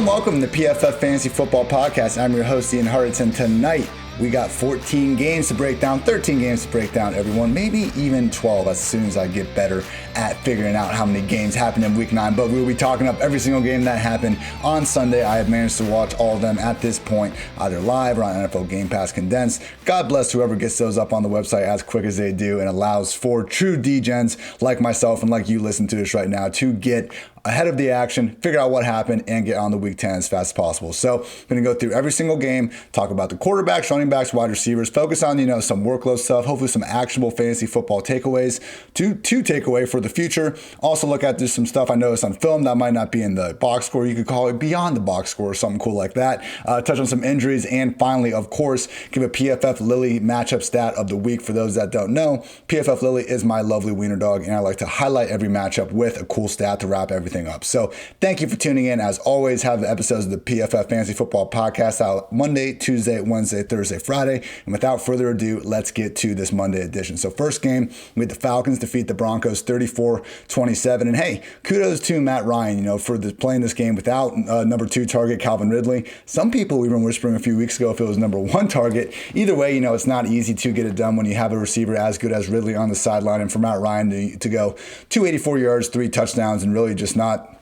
welcome to PFF Fantasy Football Podcast. I'm your host, Ian Hartitz, and tonight we got 14 games to break down, 13 games to break down, everyone. Maybe even 12 as soon as I get better at figuring out how many games happened in Week 9. But we'll be talking up every single game that happened on Sunday. I have managed to watch all of them at this point, either live or on NFL Game Pass Condensed. God bless whoever gets those up on the website as quick as they do and allows for true degens like myself and like you listen to this right now to get ahead of the action, figure out what happened, and get on the Week 10 as fast as possible. So I'm going to go through every single game, talk about the quarterbacks, running backs, wide receivers, focus on, some workload stuff, hopefully some actionable fantasy football takeaways to take away for the future. Also look at just some stuff I noticed on film that might not be in the box score. You could call it beyond the box score or something cool like that. Touch on some injuries, and finally, of course, give a PFF Lily matchup stat of the week. For those that don't know, PFF Lily is my lovely wiener dog, and I like to highlight every matchup with a cool stat to wrap everything up. So thank you for tuning in. As always, have the episodes of the PFF Fantasy Football Podcast out Monday, Tuesday, Wednesday, Thursday, Friday. And without further ado, let's get to this Monday edition. So first game, we had the Falcons defeat the Broncos 34-27. And hey, kudos to Matt Ryan, for playing this game without number 2 target Calvin Ridley. Some people even whispering a few weeks ago if it was number 1 target. Either way, it's not easy to get it done when you have a receiver as good as Ridley on the sideline. And for Matt Ryan to go 284 yards, 3 touchdowns, and really just not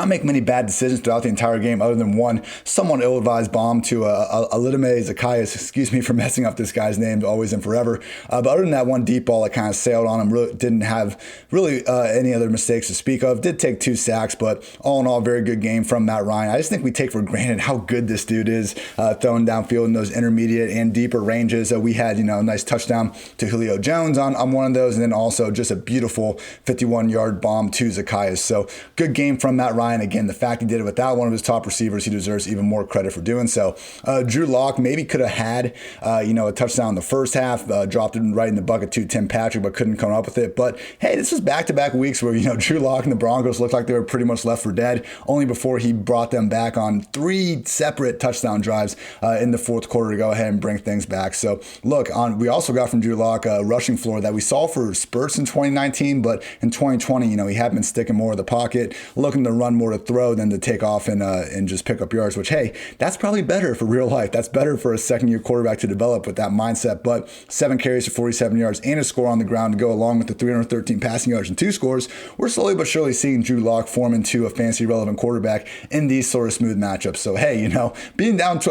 make many bad decisions throughout the entire game other than one somewhat ill-advised bomb to Alidame Zacchaeus, excuse me for messing up this guy's name always and forever. But other than that one deep ball that kind of sailed on him, really didn't have any other mistakes to speak of. Did take 2 sacks, but all in all, very good game from Matt Ryan. I just think we take for granted how good this dude is throwing downfield in those intermediate and deeper ranges. We had, a nice touchdown to Julio Jones on one of those, and then also just a beautiful 51-yard bomb to Zacchaeus. So good game from Matt Ryan. Again, the fact he did it without one of his top receivers, he deserves even more credit for doing so. Drew Locke maybe could have had, a touchdown in the first half, dropped it right in the bucket to Tim Patrick, but couldn't come up with it. But hey, this was back-to-back weeks where, Drew Locke and the Broncos looked like they were pretty much left for dead, only before he brought them back on 3 separate touchdown drives in the fourth quarter to go ahead and bring things back. So look, we also got from Drew Locke a rushing floor that we saw for spurts in 2019, but in 2020, he had been sticking more of the pocket, looking to run more to throw than to take off and just pick up yards, which, hey, that's probably better for real life. That's better for a second-year quarterback to develop with that mindset. But 7 carries for 47 yards and a score on the ground to go along with the 313 passing yards and 2 scores. We're slowly but surely seeing Drew Locke form into a fantasy-relevant quarterback in these sort of smooth matchups. So, hey, being down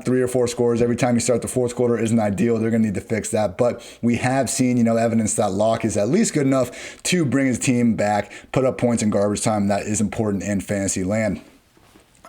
3 or 4 scores every time you start the fourth quarter isn't ideal. They're going to need to fix that. But we have seen, evidence that Locke is at least good enough to bring his team back, put up points in garbage time. That is important in fantasy land.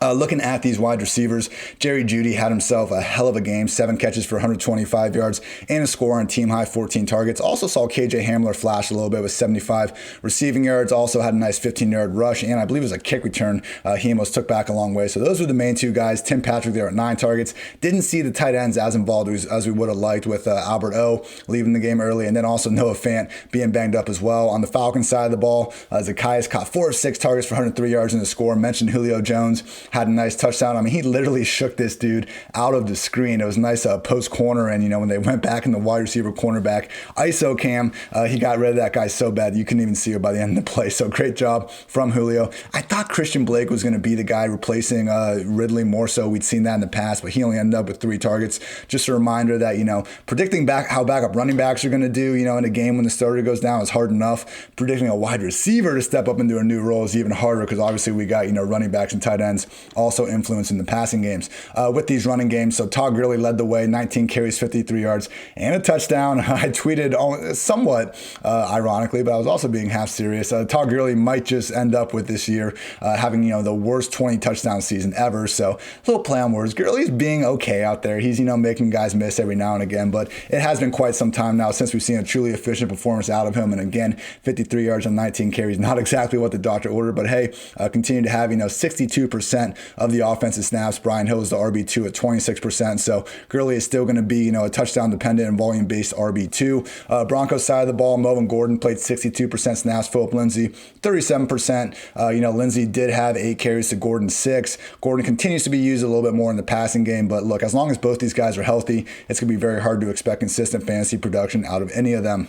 Looking at these wide receivers, Jerry Judy had himself a hell of a game, 7 catches for 125 yards and a score on team high 14 targets. Also saw KJ Hamler flash a little bit with 75 receiving yards. Also had a nice 15-yard rush, and I believe it was a kick return he almost took back a long way. So those were the main 2 guys. Tim Patrick there at 9 targets. Didn't see the tight ends as involved as we would have liked with Albert O leaving the game early, and then also Noah Fant being banged up as well. On the Falcons side of the ball, Zacchaeus caught 4 of 6 targets for 103 yards in the score. Mentioned Julio Jones had a nice touchdown. I mean, he literally shook this dude out of the screen. It was a nice post corner, and when they went back in the wide receiver cornerback ISO cam, he got rid of that guy so bad you couldn't even see it by the end of the play. So great job from Julio. I thought Christian Blake was going to be the guy replacing Ridley more so. We'd seen that in the past, but he only ended up with 3 targets. Just a reminder that predicting how backup running backs are going to do in a game when the starter goes down is hard enough. Predicting a wide receiver to step up into a new role is even harder, because obviously we got running backs and tight ends also influencing the passing games with these running games. So Todd Gurley led the way, 19 carries, 53 yards, and a touchdown. I tweeted somewhat ironically, but I was also being half serious. Todd Gurley might just end up with this year having the worst 20 touchdown season ever. So a little play on words. Gurley's being okay out there. He's making guys miss every now and again, but it has been quite some time now since we've seen a truly efficient performance out of him. And again, 53 yards on 19 carries, not exactly what the doctor ordered, but hey, continue to have 62% of the offensive snaps. Brian Hill is the RB2 at 26%. So Gurley is still going to be, a touchdown dependent and volume based RB2. Broncos side of the ball, Melvin Gordon played 62% snaps. Philip Lindsay, 37%. Lindsay did have 8 carries to Gordon 6. Gordon continues to be used a little bit more in the passing game. But look, as long as both these guys are healthy, it's going to be very hard to expect consistent fantasy production out of any of them.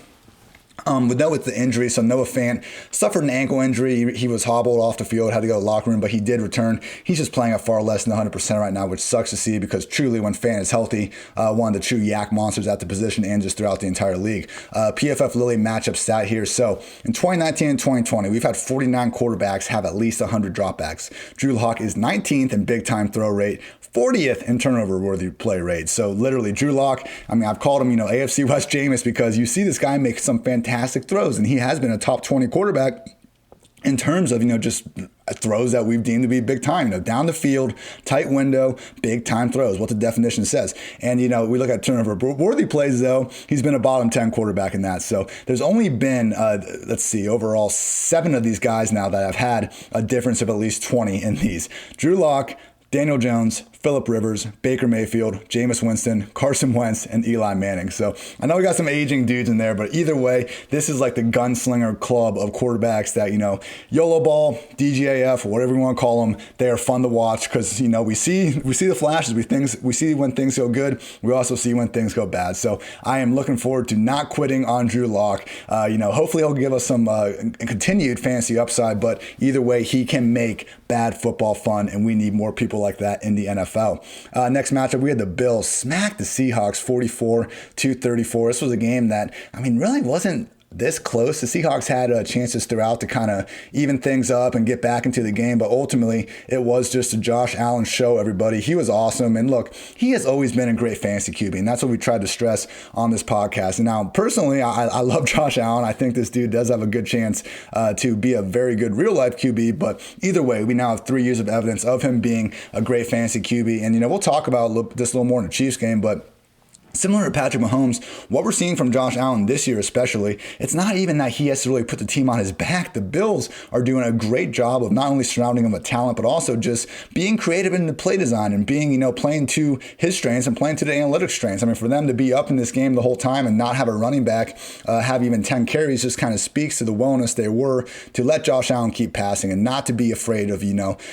With the injury, so Noah Fant suffered an ankle injury. He was hobbled off the field, had to go to the locker room, but he did return. He's just playing at far less than 100% right now, which sucks to see because truly when Fant is healthy, one of the true yak monsters at the position and just throughout the entire league. PFF Lilly matchup stat here. So in 2019 and 2020, we've had 49 quarterbacks have at least 100 dropbacks. Drew Locke is 19th in big time throw rate, 40th in turnover-worthy play rate. So literally, Drew Locke, I mean, I've called him, AFC West Jameis because you see this guy make some fantastic throws, and he has been a top 20 quarterback in terms of, just throws that we've deemed to be big time, down the field, tight window, big time throws, what the definition says. And, we look at turnover-worthy plays, though, he's been a bottom 10 quarterback in that. So there's only been, overall 7 of these guys now that have had a difference of at least 20 in these. Drew Locke, Daniel Jones, Phillip Rivers, Baker Mayfield, Jameis Winston, Carson Wentz, and Eli Manning. So I know we got some aging dudes in there, but either way, this is like the gunslinger club of quarterbacks that, YOLO ball, DGAF, whatever you want to call them, they are fun to watch because, we see the flashes. We see when things go good. We also see when things go bad. So I am looking forward to not quitting on Drew Locke. Hopefully he'll give us some continued fantasy upside, but either way, he can make bad football fun, and we need more people like that in the NFL. Next matchup, we had the Bills smack the Seahawks 44-34. This was a game that, really wasn't this close. The Seahawks had chances throughout to kind of even things up and get back into the game, but ultimately it was just a Josh Allen show, everybody. He was awesome, and look, he has always been a great fantasy QB, and that's what we tried to stress on this podcast. And now, personally, I love Josh Allen. I think this dude does have a good chance to be a very good real-life QB, but either way, we now have 3 years of evidence of him being a great fantasy QB, and, we'll talk about this a little more in the Chiefs game, but similar to Patrick Mahomes, what we're seeing from Josh Allen this year especially, it's not even that he has to really put the team on his back. The Bills are doing a great job of not only surrounding him with talent, but also just being creative in the play design and being, playing to his strengths and playing to the analytics strengths. For them to be up in this game the whole time and not have a running back have even 10 carries just kind of speaks to the willingness they were to let Josh Allen keep passing and not to be afraid of,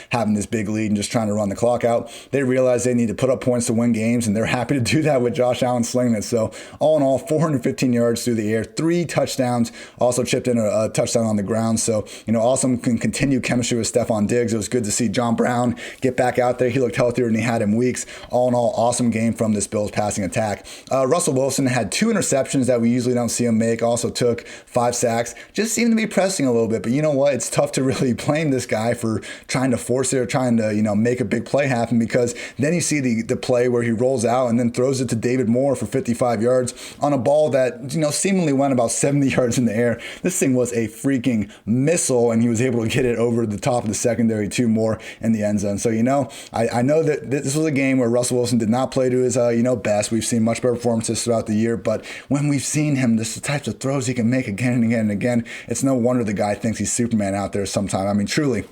having this big lead and just trying to run the clock out. They realize they need to put up points to win games, and they're happy to do that with Josh Allen slinging it. So all in all, 415 yards through the air, 3 touchdowns, also chipped in a touchdown on the ground. So, awesome continued chemistry with Stefan Diggs. It was good to see John Brown get back out there. He looked healthier than he had in weeks. All in all, awesome game from this Bills passing attack. Russell Wilson had 2 interceptions that we usually don't see him make. Also took 5 sacks. Just seemed to be pressing a little bit. But you know what? It's tough to really blame this guy for trying to force it or trying to, make a big play happen, because then you see the play where he rolls out and then throws it to David Moore for 55 yards on a ball that, seemingly went about 70 yards in the air. This thing was a freaking missile, and he was able to get it over the top of the secondary, 2 more in the end zone. So, I know that this was a game where Russell Wilson did not play to his, best. We've seen much better performances throughout the year, but when we've seen him, this is the types of throws he can make again and again and again. It's no wonder the guy thinks he's Superman out there sometime. Truly.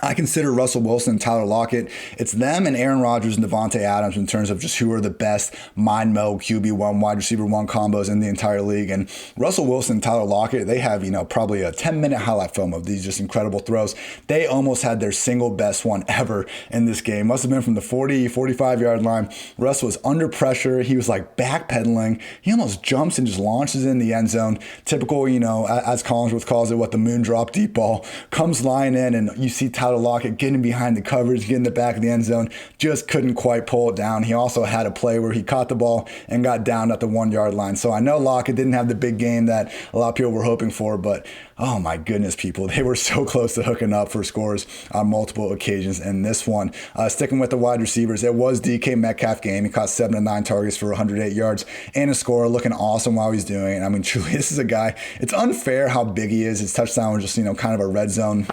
I consider Russell Wilson and Tyler Lockett. It's them and Aaron Rodgers and Devonte Adams in terms of just who are the best mind meld QB1, wide receiver 1 combos in the entire league. And Russell Wilson and Tyler Lockett, they have, probably a 10-minute highlight film of these just incredible throws. They almost had their single best one ever in this game. Must have been from the 40, 45-yard line. Russ was under pressure. He was like backpedaling. He almost jumps and just launches in the end zone. Typical, as Collinsworth calls it, what the moon drop deep ball. Comes lying in, and you see Tyler Lockett getting behind the coverage, getting the back of the end zone, just couldn't quite pull it down. He also had a play where he caught the ball and got down at the 1-yard line. So I know Lockett didn't have the big game that a lot of people were hoping for, but oh my goodness, people, they were so close to hooking up for scores on multiple occasions in this one. Sticking with the wide receivers, it was DK Metcalf game. He caught 7 of 9 targets for 108 yards and a score, looking awesome while he's doing it. Truly, this is a guy, it's unfair how big he is. His touchdown was just, kind of a red zone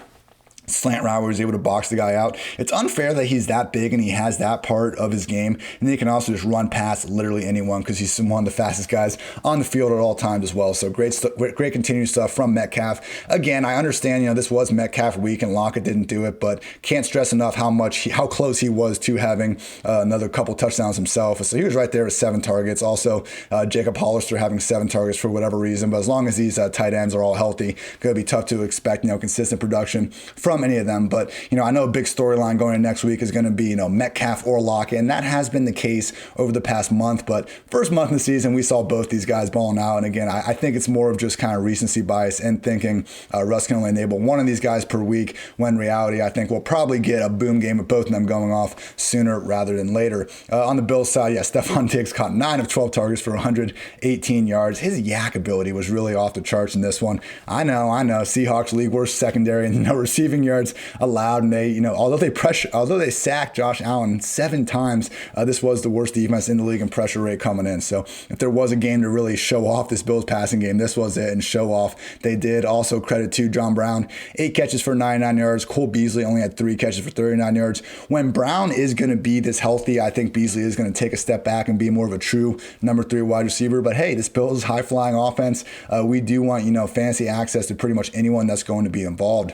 slant route where he's able to box the guy out. It's unfair that he's that big and he has that part of his game, and then he can also just run past literally anyone because he's one of the fastest guys on the field at all times as well. So great continued stuff from Metcalf. Again, I understand, this was Metcalf week and Lockett didn't do it, but can't stress enough how close he was to having another couple touchdowns himself. So he was right there with 7 targets. Also, Jacob Hollister having 7 targets for whatever reason, but as long as these tight ends are all healthy, going to be tough to expect, consistent production from from any of them, but, I know a big storyline going into next week is going to be, Metcalf or Locke, and that has been the case over the past month. But first month of the season, we saw both these guys balling out. And again, I think it's more of just kind of recency bias and thinking Russ can only enable one of these guys per week, when in reality, I think we'll probably get a boom game with both of them going off sooner rather than later. On the Bills side, Stefan Diggs caught 9 of 12 targets for 118 yards. His yak ability was really off the charts in this one. I know. Seahawks league worst secondary and receiving yards allowed. And they, although they sacked Josh Allen 7 times, this was the worst defense in the league in pressure rate coming in. So if there was a game to really show off this Bills passing game, this was it, and show off they did. Also credit to John Brown, 8 catches for 99 yards. Cole Beasley only had 3 catches for 39 yards. When Brown is going to be this healthy, I think Beasley is going to take a step back and be more of a true number 3 wide receiver. But hey, this Bills high-flying offense, we do want, fantasy access to pretty much anyone that's going to be involved.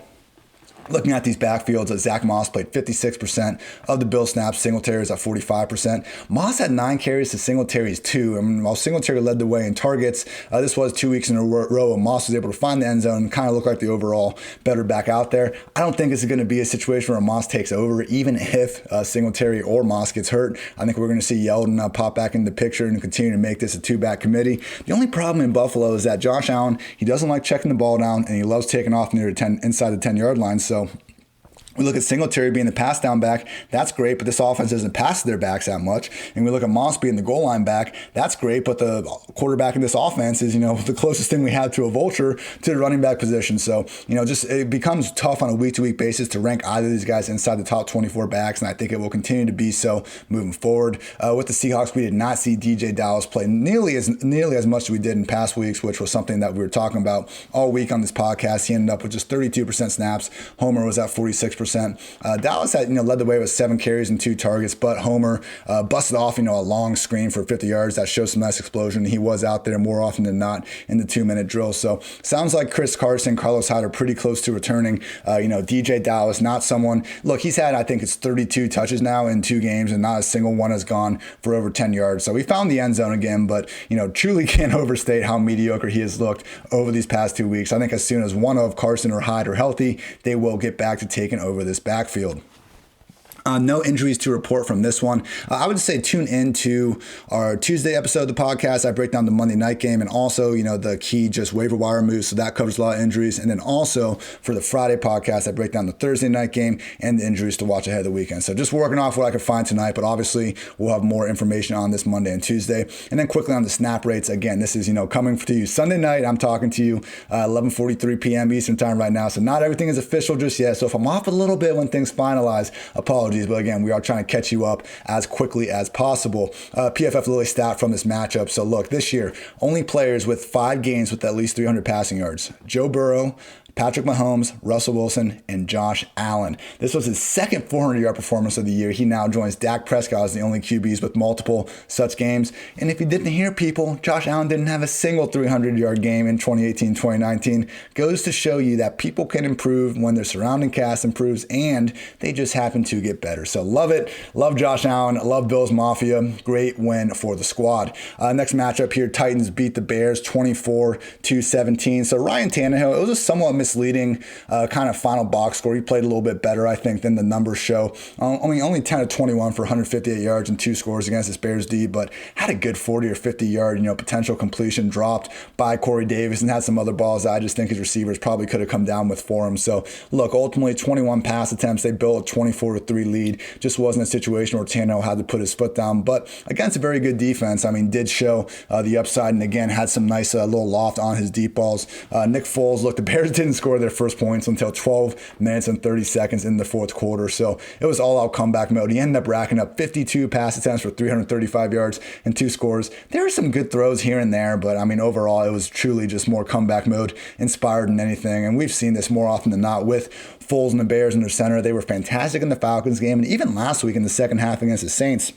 Looking at these backfields, Zach Moss played 56% of the Bills snaps. Singletary is at 45%. Moss had 9 carries to Singletary's 2. While Singletary led the way in targets, this was 2 weeks in a row, and Moss was able to find the end zone and kind of look like the overall better back out there. I don't think it's going to be a situation where Moss takes over, even if Singletary or Moss gets hurt. I think we're going to see Yeldon pop back into the picture and continue to make this a 2-back committee. The only problem in Buffalo is that Josh Allen, he doesn't like checking the ball down, and he loves taking off inside the 10-yard line. So we look at Singletary being the pass down back. That's great, but this offense doesn't pass to their backs that much. And we look at Moss being the goal line back. That's great, but the quarterback in this offense is, the closest thing we have to a vulture to the running back position. So, it becomes tough on a week-to-week basis to rank either of these guys inside the top 24 backs, and I think it will continue to be so moving forward. With the Seahawks, we did not see DJ Dallas play nearly as much as we did in past weeks, which was something that we were talking about all week on this podcast. He ended up with just 32% snaps. Homer was at 46%. Dallas had led the way with 7 carries and 2 targets, but Homer busted off a long screen for 50 yards that shows some nice explosion. He was out there more often than not in the 2-minute drill. So sounds like Chris Carson, Carlos Hyde are pretty close to returning. DJ Dallas, not someone. Look, he's had, I think it's 32 touches now in 2 games, and not a single one has gone for over 10 yards. So he found the end zone again, but truly can't overstate how mediocre he has looked over these past 2 weeks. I think as soon as one of Carson or Hyde are healthy, they will get back to taking over this backfield. No injuries to report from this one. I would say tune in to our Tuesday episode of the podcast. I break down the Monday night game and also, the key just waiver wire moves. So that covers a lot of injuries. And then also for the Friday podcast, I break down the Thursday night game and the injuries to watch ahead of the weekend. So just working off what I could find tonight, but obviously we'll have more information on this Monday and Tuesday. And then quickly on the snap rates. Again, this is, coming to you Sunday night. I'm talking to you 11:43 p.m. Eastern time right now. So not everything is official just yet. So if I'm off a little bit when things finalize, apologies. But again, we are trying to catch you up as quickly as possible. PFF Lilly stat from this matchup. So look, this year, only players with 5 games with at least 300 passing yards. Joe Burrow, Patrick Mahomes, Russell Wilson, and Josh Allen. This was his second 400-yard performance of the year. He now joins Dak Prescott as the only QBs with multiple such games. And if you didn't hear people, Josh Allen didn't have a single 300-yard game in 2018-2019. Goes to show you that people can improve when their surrounding cast improves, and they just happen to get better. So love it. Love Josh Allen. Love Bills Mafia. Great win for the squad. Next matchup here, Titans beat the Bears 24-17. So Ryan Tannehill, it was a somewhat misleading kind of final box score. He played a little bit better, I think, than the numbers show. Only 10 of 21 for 158 yards and 2 scores against this Bears D, but had a good 40 or 50 yard, potential completion dropped by Corey Davis and had some other balls that I just think his receivers probably could have come down with for him. So look, ultimately 21 pass attempts. They built a 24-3 lead. Just wasn't a situation where Tannehill had to put his foot down, but against a very good defense, did show the upside and again had some nice little loft on his deep balls. Nick Foles, look, the Bears didn't score their first points until 12 minutes and 30 seconds in the fourth quarter. So it was all-out comeback mode. He ended up racking up 52 pass attempts for 335 yards and 2 scores. There were some good throws here and there, but overall it was truly just more comeback mode inspired than anything. And we've seen this more often than not with Foles and the Bears in their center. They were fantastic in the Falcons game and even last week in the second half against the Saints.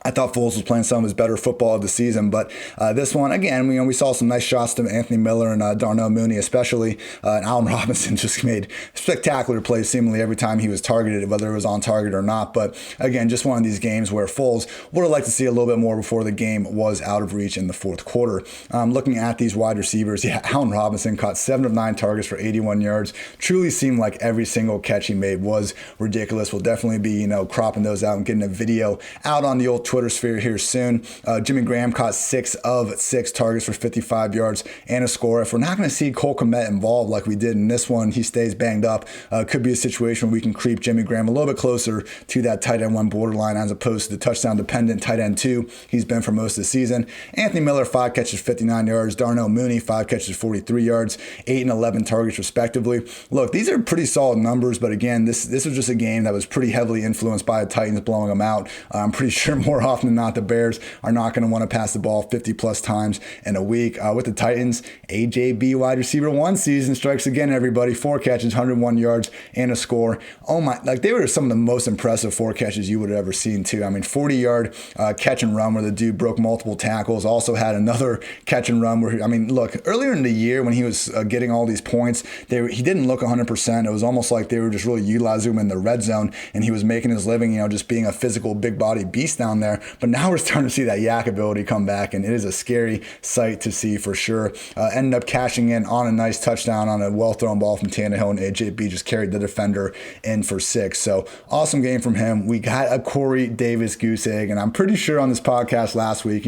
I thought Foles was playing some of his better football of the season, but this one, again, we saw some nice shots to Anthony Miller and Darnell Mooney especially, and Allen Robinson just made spectacular plays seemingly every time he was targeted, whether it was on target or not. But again, just one of these games where Foles would have liked to see a little bit more before the game was out of reach in the fourth quarter. Looking at these wide receivers, Allen Robinson caught 7 of 9 targets for 81 yards. Truly seemed like every single catch he made was ridiculous. We'll definitely be, cropping those out and getting a video out on the old Twitter sphere here soon. Jimmy Graham caught 6 of 6 targets for 55 yards and a score. If we're not going to see Cole Kmet involved like we did in this one, he stays banged up. Could be a situation where we can creep Jimmy Graham a little bit closer to that tight end 1 borderline as opposed to the touchdown dependent tight end 2 he's been for most of the season. Anthony Miller, 5 catches, 59 yards. Darnell Mooney, 5 catches, 43 yards, 8 and 11 targets respectively. Look, these are pretty solid numbers, but again, this was just a game that was pretty heavily influenced by the Titans blowing them out. I'm pretty sure more often than not, the Bears are not going to want to pass the ball 50 plus times in a week. With the Titans, AJB wide receiver 1 season strikes again, everybody. 4 catches, 101 yards, and a score. Oh my, they were some of the most impressive 4 catches you would have ever seen too. 40-yard catch and run where the dude broke multiple tackles. Also had another catch and run where, look, earlier in the year when he was getting all these points, he didn't look 100%. It was almost like they were just really utilizing him in the red zone, and he was making his living, just being a physical big body beast down there. But now we're starting to see that yak ability come back, and it is a scary sight to see for sure. Ended up cashing in on a nice touchdown on a well-thrown ball from Tannehill, and AJB just carried the defender in for 6. So awesome game from him. We got a Corey Davis goose egg, and I'm pretty sure on this podcast last week,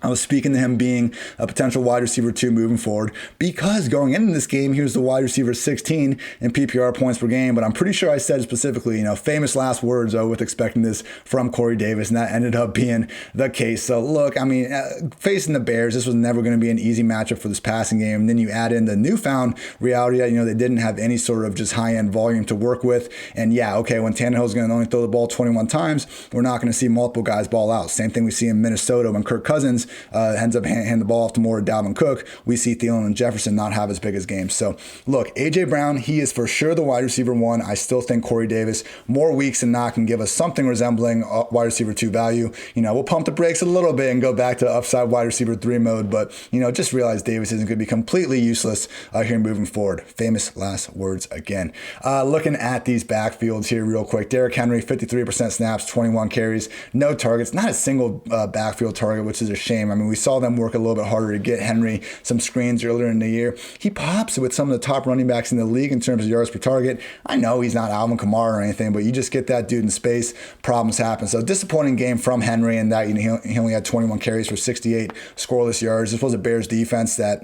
I was speaking to him being a potential wide receiver 2 moving forward because going into this game, he was the wide receiver 16 in PPR points per game. But I'm pretty sure I said specifically, famous last words with expecting this from Corey Davis, and that ended up being the case. So look, facing the Bears, this was never going to be an easy matchup for this passing game. And then you add in the newfound reality that, they didn't have any sort of just high-end volume to work with. And when Tannehill's going to only throw the ball 21 times, we're not going to see multiple guys ball out. Same thing we see in Minnesota when Kirk Cousins ends up handing the ball off to more Dalvin Cook. We see Thielen and Jefferson not have as big as games. So look, A.J. Brown, he is for sure the wide receiver 1. I still think Corey Davis, more weeks than not, can give us something resembling wide receiver 2 value. We'll pump the brakes a little bit and go back to upside wide receiver 3 mode, but just realize Davis isn't going to be completely useless here moving forward. Famous last words again. Looking at these backfields here real quick. Derrick Henry, 53% snaps, 21 carries, no targets, not a single backfield target, which is a shame. We saw them work a little bit harder to get Henry some screens earlier in the year. He pops with some of the top running backs in the league in terms of yards per target. I know he's not Alvin Kamara or anything, but you just get that dude in space, problems happen. So disappointing game from Henry in that he only had 21 carries for 68 scoreless yards. This was a Bears defense that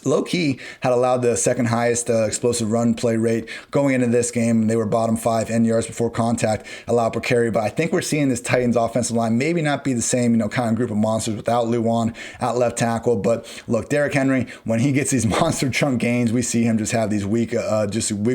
low-key had allowed the second highest explosive run play rate going into this game. They were bottom 5 in yards before contact allowed per carry. But I think we're seeing this Titans offensive line maybe not be the same, kind of group of monsters without Luan at left tackle. But look, Derrick Henry, when he gets these monster chunk gains, we see him just have these weak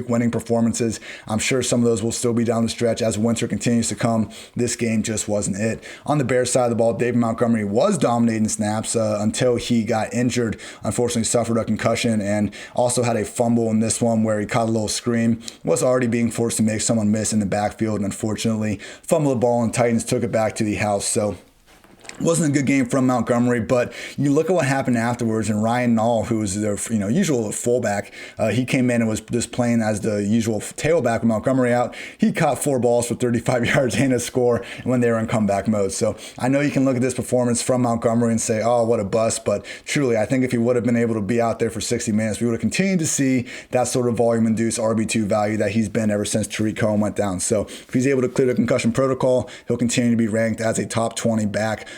winning performances. I'm sure some of those will still be down the stretch as winter continues to come. This game just wasn't it. On the Bears side of the ball, David Montgomery was dominating snaps until he got injured. Unfortunately, suffered a concussion and also had a fumble in this one where he caught a little screen. Was already being forced to make someone miss in the backfield and unfortunately fumbled the ball and Titans took it back to the house. So wasn't a good game from Montgomery, but you look at what happened afterwards, and Ryan Nall, who was their usual fullback, he came in and was just playing as the usual tailback with Montgomery out. He caught 4 balls for 35 yards and a score when they were in comeback mode. So I know you can look at this performance from Montgomery and say, oh, what a bust, but truly, I think if he would have been able to be out there for 60 minutes, we would have continued to see that sort of volume-induced RB2 value that he's been ever since Tariq Cohen went down. So if he's able to clear the concussion protocol, he'll continue to be ranked as a top 20 back.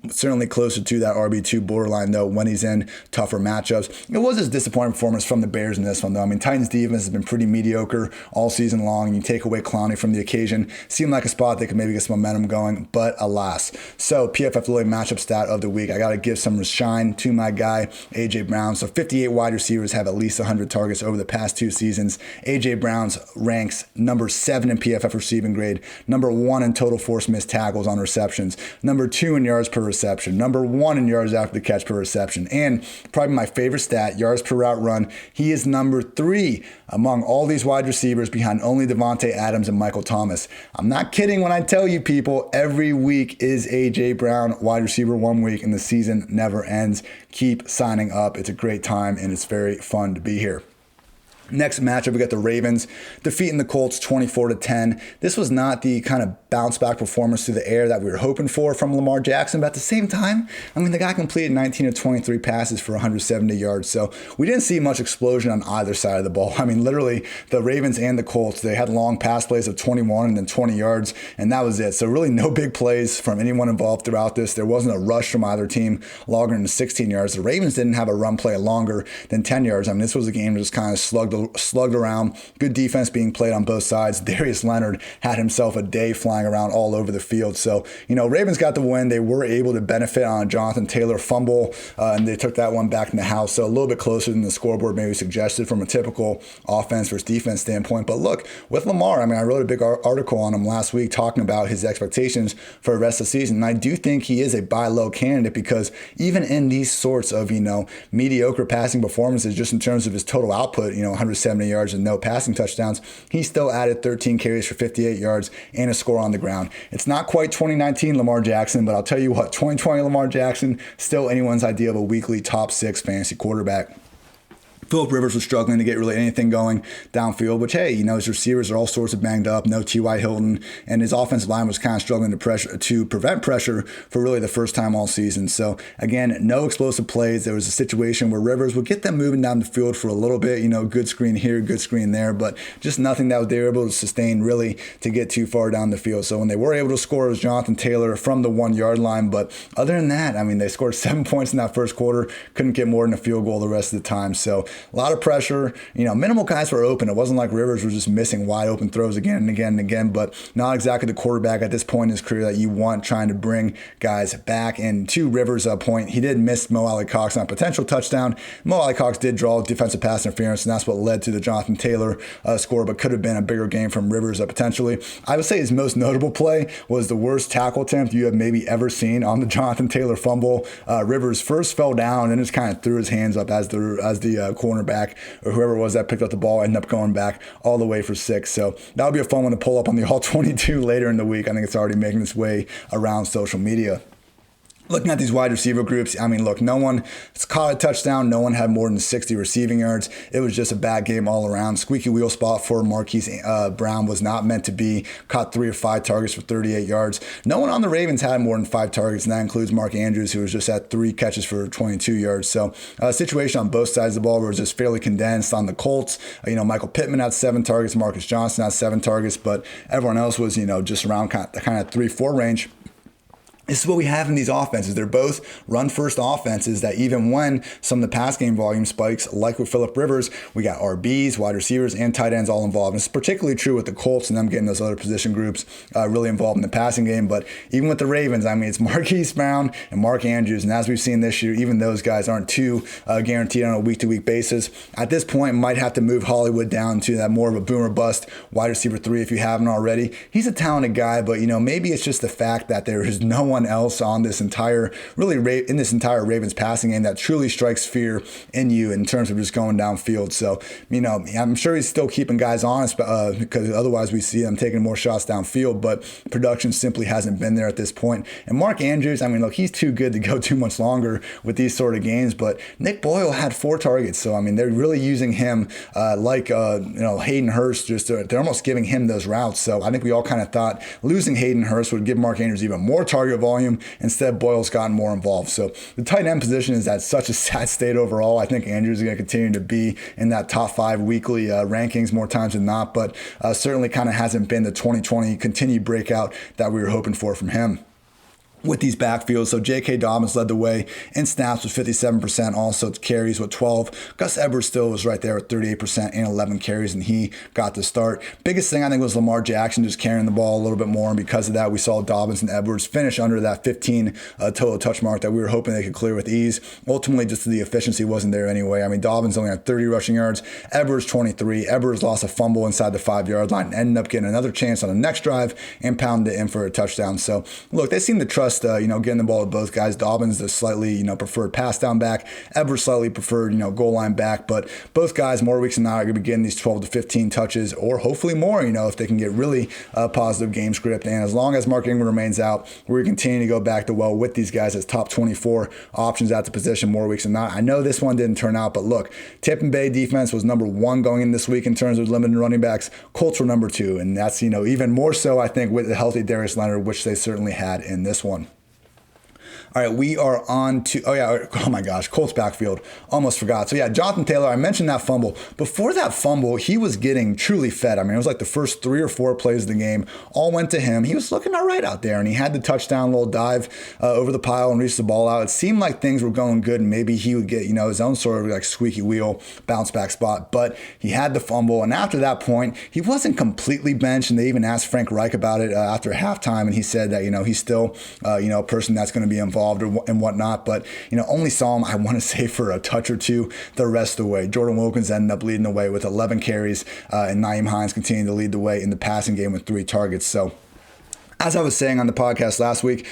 Certainly closer to that RB2 borderline, though, when he's in tougher matchups. It was a disappointing performance from the Bears in this one, though. Titans defense has been pretty mediocre all season long, and you take away Clowney from the occasion. Seemed like a spot they could maybe get some momentum going, but alas. So, PFF Lily matchup stat of the week. I got to give some shine to my guy, A.J. Brown. So, 58 wide receivers have at least 100 targets over the past 2 seasons. A.J. Brown's ranks number 7 in PFF receiving grade, number 1 in total force missed tackles on receptions, number 2 in yards yards per reception, number 1 in yards after the catch per reception, and probably my favorite stat, yards per route run. He is number 3 among all these wide receivers behind only Devonte Adams and Michael Thomas. I'm not kidding when I tell you, people, every week is A.J. Brown wide receiver 1 week, and the season never ends. Keep signing up. It's a great time, and it's very fun to be here. Next matchup, we got the Ravens defeating the Colts 24-10. This was not the kind of bounce back performance through the air that we were hoping for from Lamar Jackson, but at the same time, I mean, the guy completed 19 of 23 passes for 170 yards, so we didn't see much explosion on either side of the ball. I mean, literally, the Ravens and the Colts, they had long pass plays of 21 and then 20 yards, and that was it. So really no big plays from anyone involved throughout this. There wasn't a rush from either team longer than 16 yards. The Ravens didn't have a run play longer than 10 yards. I mean, this was a game that just kind of slugged around. Good defense being played on both sides. Darius Leonard had himself a day flying around all over the field. So, Ravens got the win. They were able to benefit on a Jonathan Taylor fumble, and they took that one back in the house. So a little bit closer than the scoreboard maybe suggested from a typical offense versus defense standpoint. But look, with Lamar, I mean, I wrote a big article on him last week talking about his expectations for the rest of the season. And I do think he is a buy low candidate because even in these sorts of, mediocre passing performances, just in terms of his total output, 170 yards and no passing touchdowns, he still added 13 carries for 58 yards and a score on the ground. It's not quite 2019 Lamar Jackson, but I'll tell you what, 2020 Lamar Jackson, still anyone's idea of a weekly top 6 fantasy quarterback. Philip Rivers was struggling to get really anything going downfield, which, hey, his receivers are all sorts of banged up, no T.Y. Hilton, and his offensive line was kind of struggling to prevent pressure for really the first time all season. So, again, no explosive plays. There was a situation where Rivers would get them moving down the field for a little bit, good screen here, good screen there, but just nothing that they were able to sustain really to get too far down the field. So when they were able to score, it was Jonathan Taylor from the 1-yard line, but other than that, I mean, they scored 7 points in that first quarter, couldn't get more than a field goal the rest of the time. So a lot of pressure, minimal guys were open. It wasn't like Rivers was just missing wide open throws again and again and again, but not exactly the quarterback at this point in his career that you want trying to bring guys back. And to Rivers' point, he did miss Mo Alley-Cox on a potential touchdown. Mo Alley-Cox did draw defensive pass interference, and that's what led to the Jonathan Taylor score, but could have been a bigger game from Rivers potentially. I would say his most notable play was the worst tackle attempt you have maybe ever seen on the Jonathan Taylor fumble. Rivers first fell down and just kind of threw his hands up as the cornerback or whoever it was that picked up the ball ended up going back all the way for 6. So that'll be a fun one to pull up on the All 22 later in the week. I think it's already making its way around social media. Looking at these wide receiver groups, I mean, look, no one caught a touchdown. No one had more than 60 receiving yards. It was just a bad game all around. Squeaky wheel spot for Marquise Brown was not meant to be. Caught 3 of 5 targets for 38 yards. No one on the Ravens had more than 5 targets, and that includes Mark Andrews, who was just at 3 catches for 22 yards. So situation on both sides of the ball was just fairly condensed. On the Colts, Michael Pittman had 7 targets. Marcus Johnson had 7 targets, but everyone else was, just around kind of 3-4 range. This is what we have in these offenses. They're both run-first offenses that even when some of the pass game volume spikes, like with Phillip Rivers, we got RBs, wide receivers, and tight ends all involved. And it's particularly true with the Colts and them getting those other position groups really involved in the passing game. But even with the Ravens, I mean, it's Marquise Brown and Mark Andrews. And as we've seen this year, even those guys aren't too guaranteed on a week-to-week basis. At this point, might have to move Hollywood down to that more of a boomer bust wide receiver 3 if you haven't already. He's a talented guy, but, maybe it's just the fact that there is no one else on this entire Ravens passing game that truly strikes fear in you in terms of just going downfield. So, I'm sure he's still keeping guys honest because otherwise we see them taking more shots downfield, but production simply hasn't been there at this point. And Mark Andrews, I mean, look, he's too good to go too much longer with these sort of games, but Nick Boyle had 4 targets. So, I mean, they're really using him like Hayden Hurst, they're almost giving him those routes. So I think we all kind of thought losing Hayden Hurst would give Mark Andrews even more target volume. Instead, Boyle's gotten more involved. So the tight end position is at such a sad state overall. I think Andrews is going to continue to be in that top 5 weekly rankings more times than not, but certainly kind of hasn't been the 2020 continued breakout that we were hoping for from him. With these backfields, so J.K. Dobbins led the way in snaps with 57%, also carries with 12. Gus Edwards still was right there with 38% and 11 carries, and he got the start. Biggest thing I think was Lamar Jackson just carrying the ball a little bit more, and because of that, we saw Dobbins and Edwards finish under that 15 total touch mark that we were hoping they could clear with ease. Ultimately, just the efficiency wasn't there anyway. I mean, Dobbins only had 30 rushing yards, Edwards 23. Edwards lost a fumble inside the 5-yard line, ended up getting another chance on the next drive and pounded it in for a touchdown. So, look, they seem to trust trust, getting the ball to both guys. Dobbins the slightly, preferred pass down back. Evers slightly preferred, goal line back. But both guys, more weeks than not, are going to be getting these 12 to 15 touches, or hopefully more, if they can get really positive game script. And as long as Mark Ingram remains out, we're going to continue to go back to well with these guys as top 24 options at the position more weeks than not. I know this one didn't turn out, but look, Tampa Bay defense was number 1 going in this week in terms of limited running backs. Colts were number 2, and that's, even more so, I think, with the healthy Darius Leonard, which they certainly had in this one. All right, we are on to, oh my gosh, Colts backfield. Almost forgot. So yeah, Jonathan Taylor, I mentioned that fumble. Before that fumble, he was getting truly fed. I mean, it was like the first 3 or 4 plays of the game all went to him. He was looking all right out there, and he had the touchdown little dive over the pile and reached the ball out. It seemed like things were going good, and maybe he would get, his own sort of like squeaky wheel bounce back spot. But he had the fumble, and after that point, he wasn't completely benched, and they even asked Frank Reich about it after halftime, and he said that, he's still, a person that's going to be involved and whatnot, but only saw him, I want to say, for a touch or two the rest of the way. Jordan Wilkins ended up leading the way with 11 carries, and Nyheim Hines continuing to lead the way in the passing game with 3 targets. So as I was saying on the podcast last week,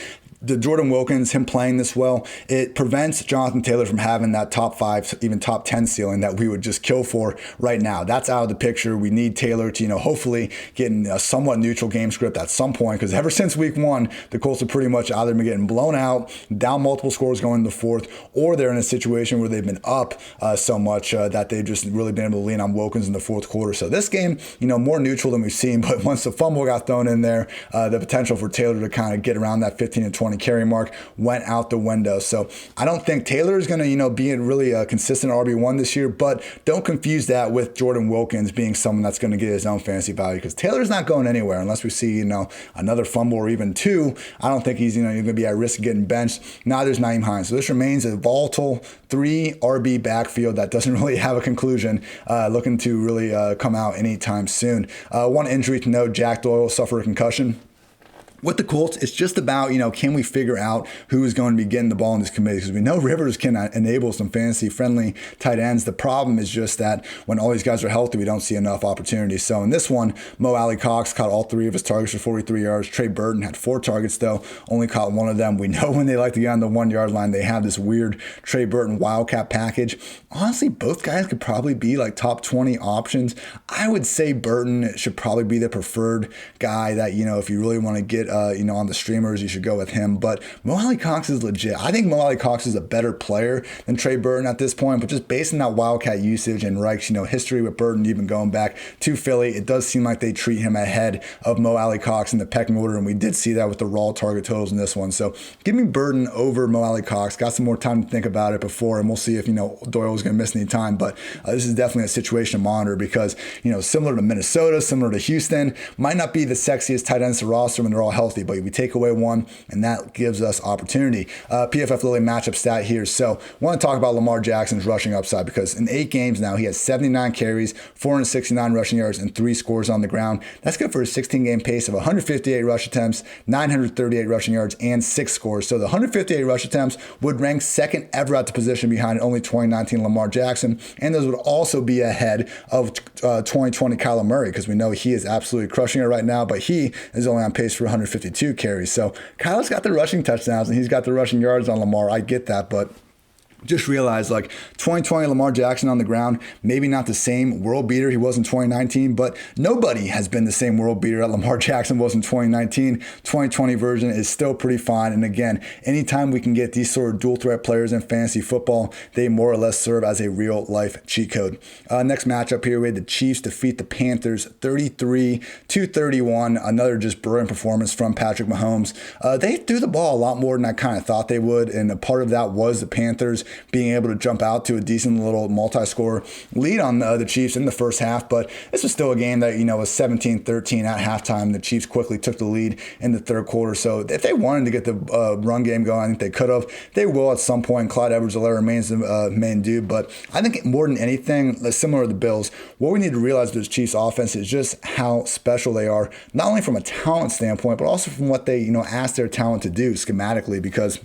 the Jordan Wilkins, him playing this well, it prevents Jonathan Taylor from having that top 5, even top 10 ceiling that we would just kill for right now. That's out of the picture. We need Taylor to, hopefully get in a somewhat neutral game script at some point, because ever since week 1, the Colts have pretty much either been getting blown out, down multiple scores going in the 4th, or they're in a situation where they've been up so much that they've just really been able to lean on Wilkins in the 4th quarter. So this game, more neutral than we've seen, but once the fumble got thrown in there, the potential for Taylor to kind of get around that 15 and 20 carry mark went out the window. So I don't think Taylor is going to, be really a consistent RB1 this year, but don't confuse that with Jordan Wilkins being someone that's going to get his own fantasy value, because Taylor's not going anywhere unless we see, another fumble or even 2. I don't think he's, going to be at risk of getting benched. Neither is Nyheim Hines. So this remains a volatile 3 RB backfield that doesn't really have a conclusion, looking to really come out anytime soon. One injury to note, Jack Doyle suffered a concussion. With the Colts, it's just about, can we figure out who is going to be getting the ball in this committee? Because we know Rivers can enable some fantasy-friendly tight ends. The problem is just that when all these guys are healthy, we don't see enough opportunities. So in this one, Mo Alley-Cox caught all 3 of his targets for 43 yards. Trey Burton had 4 targets, though, only caught 1 of them. We know when they like to get on the 1-yard line, they have this weird Trey Burton Wildcat package. Honestly, both guys could probably be like top 20 options. I would say Burton should probably be the preferred guy that, if you really want to get on the streamers, you should go with him. But Mo Alley-Cox is legit. I think Mo Alley-Cox is a better player than Trey Burton at this point, but just based on that Wildcat usage and Reich's, history with Burton, even going back to Philly, it does seem like they treat him ahead of Mo Alley-Cox in the pecking order, and we did see that with the raw target totals in this one. So give me Burton over Mo Alley-Cox. Got some more time to think about it before, and we'll see if, Doyle's going to miss any time. But this is definitely a situation to monitor because, similar to Minnesota, similar to Houston, might not be the sexiest tight ends to roster when they're all healthy, but we take away one, and that gives us opportunity. PFF Lily matchup stat here. So I want to talk about Lamar Jackson's rushing upside because in 8 games now, he has 79 carries, 469 rushing yards, and 3 scores on the ground. That's good for a 16-game pace of 158 rush attempts, 938 rushing yards, and 6 scores. So the 158 rush attempts would rank second ever at the position behind only 2019 Lamar Jackson, and those would also be ahead of 2020 Kyla Murray because we know he is absolutely crushing it right now, but he is only on pace for 152 carries. So Kyle's got the rushing touchdowns and he's got the rushing yards on Lamar. I get that, but just realize 2020 Lamar Jackson on the ground, maybe not the same world beater he was in 2019, but nobody has been the same world beater that Lamar Jackson was in 2019. 2020 version is still pretty fine. And again, anytime we can get these sort of dual threat players in fantasy football, they more or less serve as a real life cheat code. Next matchup here, we had the Chiefs defeat the Panthers 33-31. Another just brilliant performance from Patrick Mahomes. They threw the ball a lot more than I kind of thought they would. And a part of that was the Panthers being able to jump out to a decent little multi-score lead on the Chiefs in the first half. But this was still a game that, was 17-13 at halftime. The Chiefs quickly took the lead in the third quarter. So if they wanted to get the run game going, I think they could have. They will at some point. Clyde Edwards-Helaire remains the main dude. But I think more than anything, similar to the Bills, what we need to realize with this Chiefs offense is just how special they are, not only from a talent standpoint, but also from what they, ask their talent to do schematically, because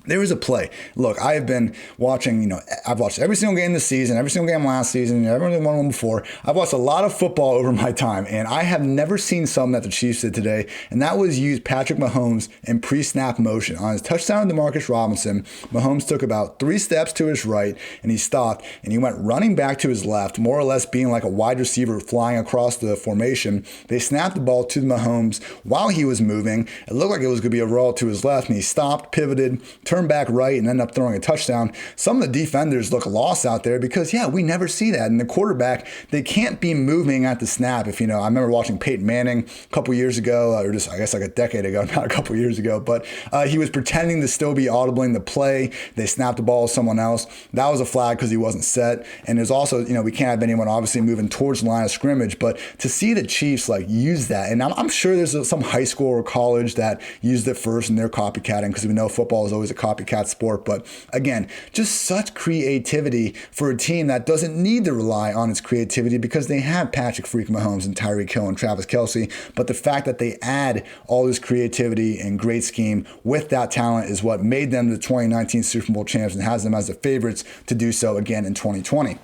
There was a play. Look, I have been watching, I've watched every single game this season, every single game last season, every one before. I've watched a lot of football over my time, and I have never seen something that the Chiefs did today, and that was use Patrick Mahomes in pre-snap motion. On his touchdown to Demarcus Robinson, Mahomes took about 3 steps to his right, and he stopped, and he went running back to his left, more or less being like a wide receiver flying across the formation. They snapped the ball to Mahomes while he was moving. It looked like it was going to be a roll to his left, and he stopped, pivoted, turned back right, and ended up throwing a touchdown. Some of the defenders look lost out there because, we never see that. And the quarterback, they can't be moving at the snap. I remember watching Peyton Manning a couple years ago, or just, I guess, like a decade ago, not a couple years ago, but he was pretending to still be audibling the play. They snapped the ball to someone else. That was a flag because he wasn't set. And there's also, we can't have anyone obviously moving towards the line of scrimmage, but to see the Chiefs use that, and I'm sure there's some high school or college that used it first and they're copycatting because we know football is always a copycat sport. But again, just such creativity for a team that doesn't need to rely on its creativity because they have Patrick freaking Mahomes and Tyreek Hill and Travis Kelce. But the fact that they add all this creativity and great scheme with that talent is what made them the 2019 Super Bowl champs and has them as the favorites to do so again in 2020.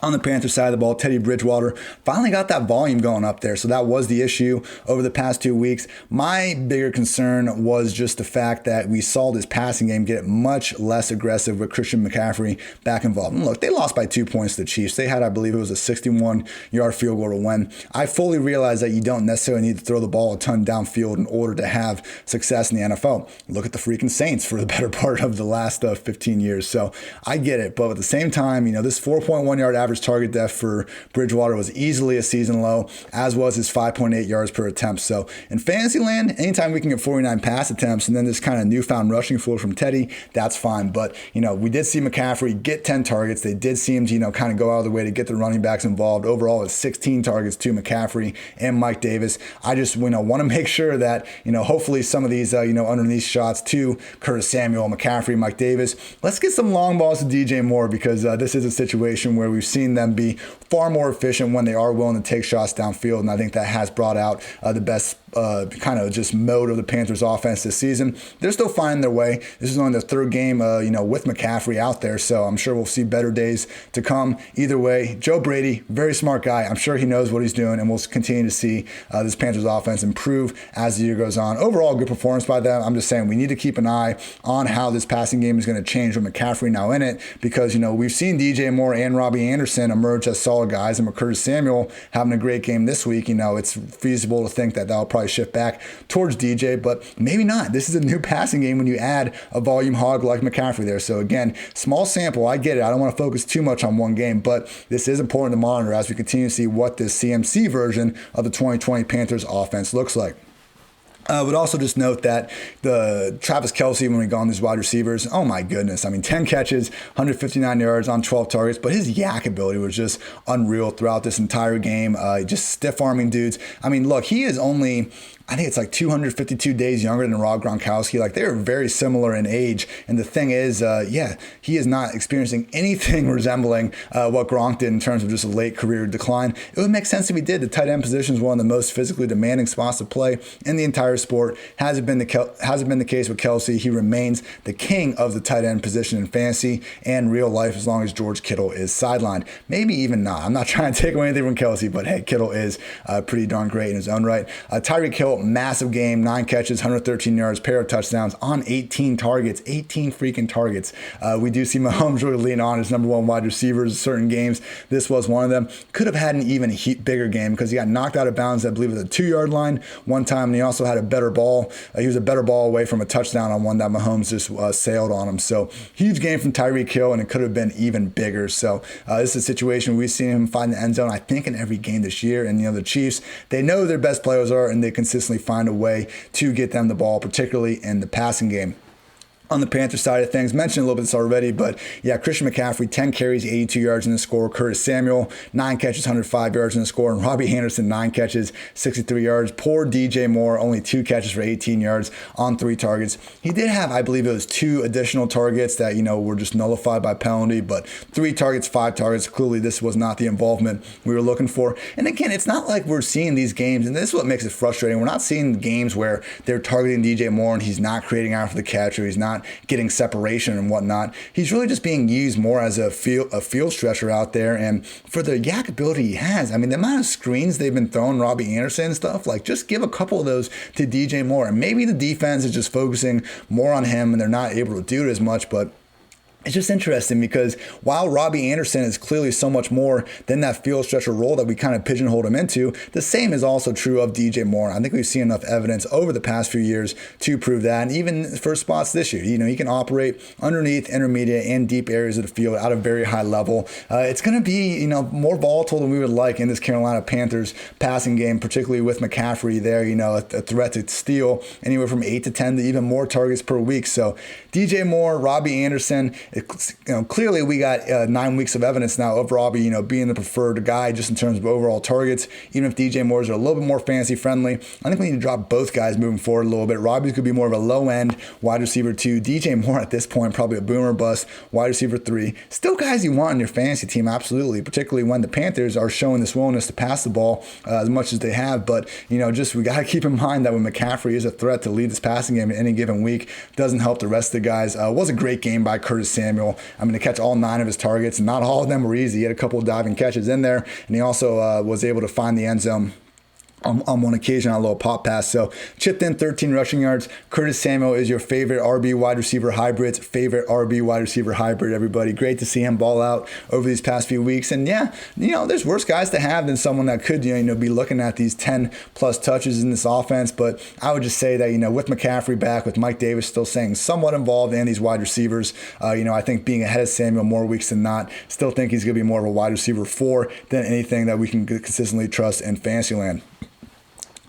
On the Panthers side of the ball, Teddy Bridgewater finally got that volume going up there. So that was the issue over the past 2 weeks. My bigger concern was just the fact that we saw this passing game get much less aggressive with Christian McCaffrey back involved. And look, they lost by 2 points to the Chiefs. They had, I believe it was a 61-yard field goal to win. I fully realize that you don't necessarily need to throw the ball a ton downfield in order to have success in the NFL. Look at the freaking Saints for the better part of the last 15 years. So I get it. But at the same time, this 4.1 yard average target depth for Bridgewater was easily a season low, as was his 5.8 yards per attempt. So in fantasy land, anytime we can get 49 pass attempts and then this kind of newfound rushing floor from Teddy, that's fine. But, we did see McCaffrey get 10 targets. They did seem to, kind of go out of the way to get the running backs involved. Overall, it's 16 targets to McCaffrey and Mike Davis. I just, want to make sure that, hopefully some of these, underneath shots to Curtis Samuel, McCaffrey, Mike Davis. Let's get some long balls to DJ Moore because this is a situation where we've seen them be far more efficient when they are willing to take shots downfield, and I think that has brought out the best kind of just mode of the Panthers offense this season. They're still finding their way. This is only their third game, with McCaffrey out there, so I'm sure we'll see better days to come. Either way, Joe Brady, very smart guy. I'm sure he knows what he's doing, and we'll continue to see this Panthers offense improve as the year goes on. Overall, good performance by them. I'm just saying we need to keep an eye on how this passing game is going to change with McCaffrey now in it because, we've seen DJ Moore and Robbie Anderson emerge as solid guys, and with Curtis Samuel having a great game this week, it's feasible to think that that'll probably shift back towards DJ, but maybe not. This is a new passing game when you add a volume hog like McCaffrey there. So again, small sample, I get it. I don't want to focus too much on one game, but this is important to monitor as we continue to see what this CMC version of the 2020 Panthers offense looks like. I would also just note that the Travis Kelce, when we go on these wide receivers, oh my goodness. 10 catches, 159 yards on 12 targets, but his yak ability was just unreal throughout this entire game. Just stiff-arming dudes. Look, he is only, I think it's like 252 days younger than Rob Gronkowski. They're very similar in age. And the thing is, he is not experiencing anything resembling what Gronk did in terms of just a late career decline. It would make sense if he did. The tight end position is one of the most physically demanding spots to play in the entire sport. Hasn't been the case with Kelce. He remains the king of the tight end position in fantasy and real life as long as George Kittle is sidelined. Maybe even not. I'm not trying to take away anything from Kelce, but hey, Kittle is pretty darn great in his own right. Tyreek Hill, massive game, 9 catches, 113 yards, pair of touchdowns on 18 targets, 18 freaking targets. We do see Mahomes really lean on his number one wide receivers in certain games. This was one of them. Could have had an even bigger game because he got knocked out of bounds, I believe, at the 2-yard line one time, and he also had a better ball. He was a better ball away from a touchdown on one that Mahomes just sailed on him. So huge game from Tyreek Hill, and it could have been even bigger. So this is a situation we've seen him find the end zone, I think, in every game this year. And, the Chiefs, they know who their best players are, and they consistently find a way to get them the ball, particularly in the passing game. On the Panthers side of things, mentioned a little bit this already, but yeah, Christian McCaffrey, 10 carries, 82 yards in the score. Curtis Samuel, 9 catches, 105 yards in the score. And Robbie Anderson, 9 catches, 63 yards. Poor DJ Moore, only 2 catches for 18 yards on 3 targets. He did have, I believe it was 2 additional targets that, were just nullified by penalty, but 3 targets, 5 targets. Clearly, this was not the involvement we were looking for. And again, it's not like we're seeing these games, and this is what makes it frustrating. We're not seeing games where they're targeting DJ Moore and he's not creating after the catch, or he's not not getting separation and whatnot. He's really just being used more as a field stretcher out there. And for the yak ability he has, I mean, the amount of screens they've been throwing Robbie Anderson and stuff, like just give a couple of those to DJ Moore. And maybe the defense is just focusing more on him and they're not able to do it as much, but it's just interesting because while Robbie Anderson is clearly so much more than that field stretcher role that we kind of pigeonholed him into, the same is also true of DJ Moore. I think we've seen enough evidence over the past few years to prove that. And even for spots this year, he can operate underneath, intermediate, and deep areas of the field at a very high level. It's going to be, more volatile than we would like in this Carolina Panthers passing game, particularly with McCaffrey there, a threat to steal anywhere from 8 to 10 to even more targets per week. So DJ Moore, Robbie Anderson, clearly we got 9 weeks of evidence now of Robbie, being the preferred guy just in terms of overall targets. Even if DJ Moore's are a little bit more fantasy friendly, I think we need to drop both guys moving forward a little bit. Robbie's could be more of a low end wide receiver 2. DJ Moore at this point, probably a boomer bust wide receiver 3. Still guys you want on your fantasy team, absolutely, particularly when the Panthers are showing this willingness to pass the ball as much as they have. But, we got to keep in mind that when McCaffrey is a threat to lead this passing game in any given week, doesn't help the rest of the guys. It was a great game by Curtis Samuel. To catch all 9 of his targets, and not all of them were easy. He had a couple of diving catches in there, and he also was able to find the end zone on one occasion on a little pop pass. So chipped in 13 rushing yards. Curtis Samuel is your favorite RB wide receiver hybrid's favorite RB wide receiver hybrid, everybody. Great to see him ball out over these past few weeks. And yeah, there's worse guys to have than someone that could, be looking at these 10 plus touches in this offense. But I would just say that, with McCaffrey back, with Mike Davis still staying somewhat involved in these wide receivers, I think being ahead of Samuel more weeks than not, still think he's going to be more of a wide receiver 4 than anything that we can consistently trust in Fantasyland.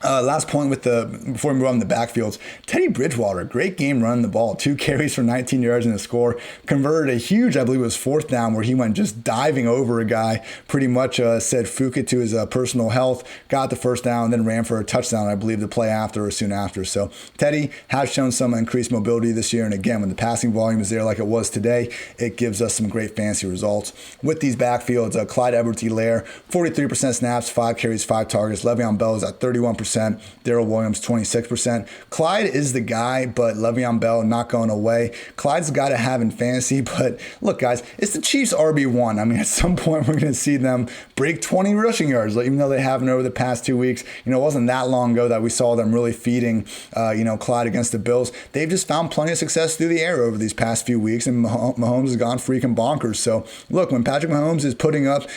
Last point before we move on to the backfields, Teddy Bridgewater, great game running the ball, 2 carries for 19 yards and a score, converted a huge, I believe it was 4th down, where he went just diving over a guy, pretty much said fuck it to his personal health, got the first down, then ran for a touchdown, I believe, the play after or soon after. So Teddy has shown some increased mobility this year, and again, when the passing volume is there like it was today, it gives us some great fantasy results. With these backfields, Clyde Edwards-Helaire, 43% snaps, 5 carries, 5 targets. Le'Veon Bell is at 31%. Darrell Williams, 26%. Clyde is the guy, but Le'Veon Bell not going away. Clyde's the guy to have in fantasy, but look, guys, it's the Chiefs' RB1. At some point, we're going to see them break 20 rushing yards, even though they haven't over the past 2 weeks. It wasn't that long ago that we saw them really feeding, Clyde against the Bills. They've just found plenty of success through the air over these past few weeks, and Mahomes has gone freaking bonkers. So, look, when Patrick Mahomes is putting up,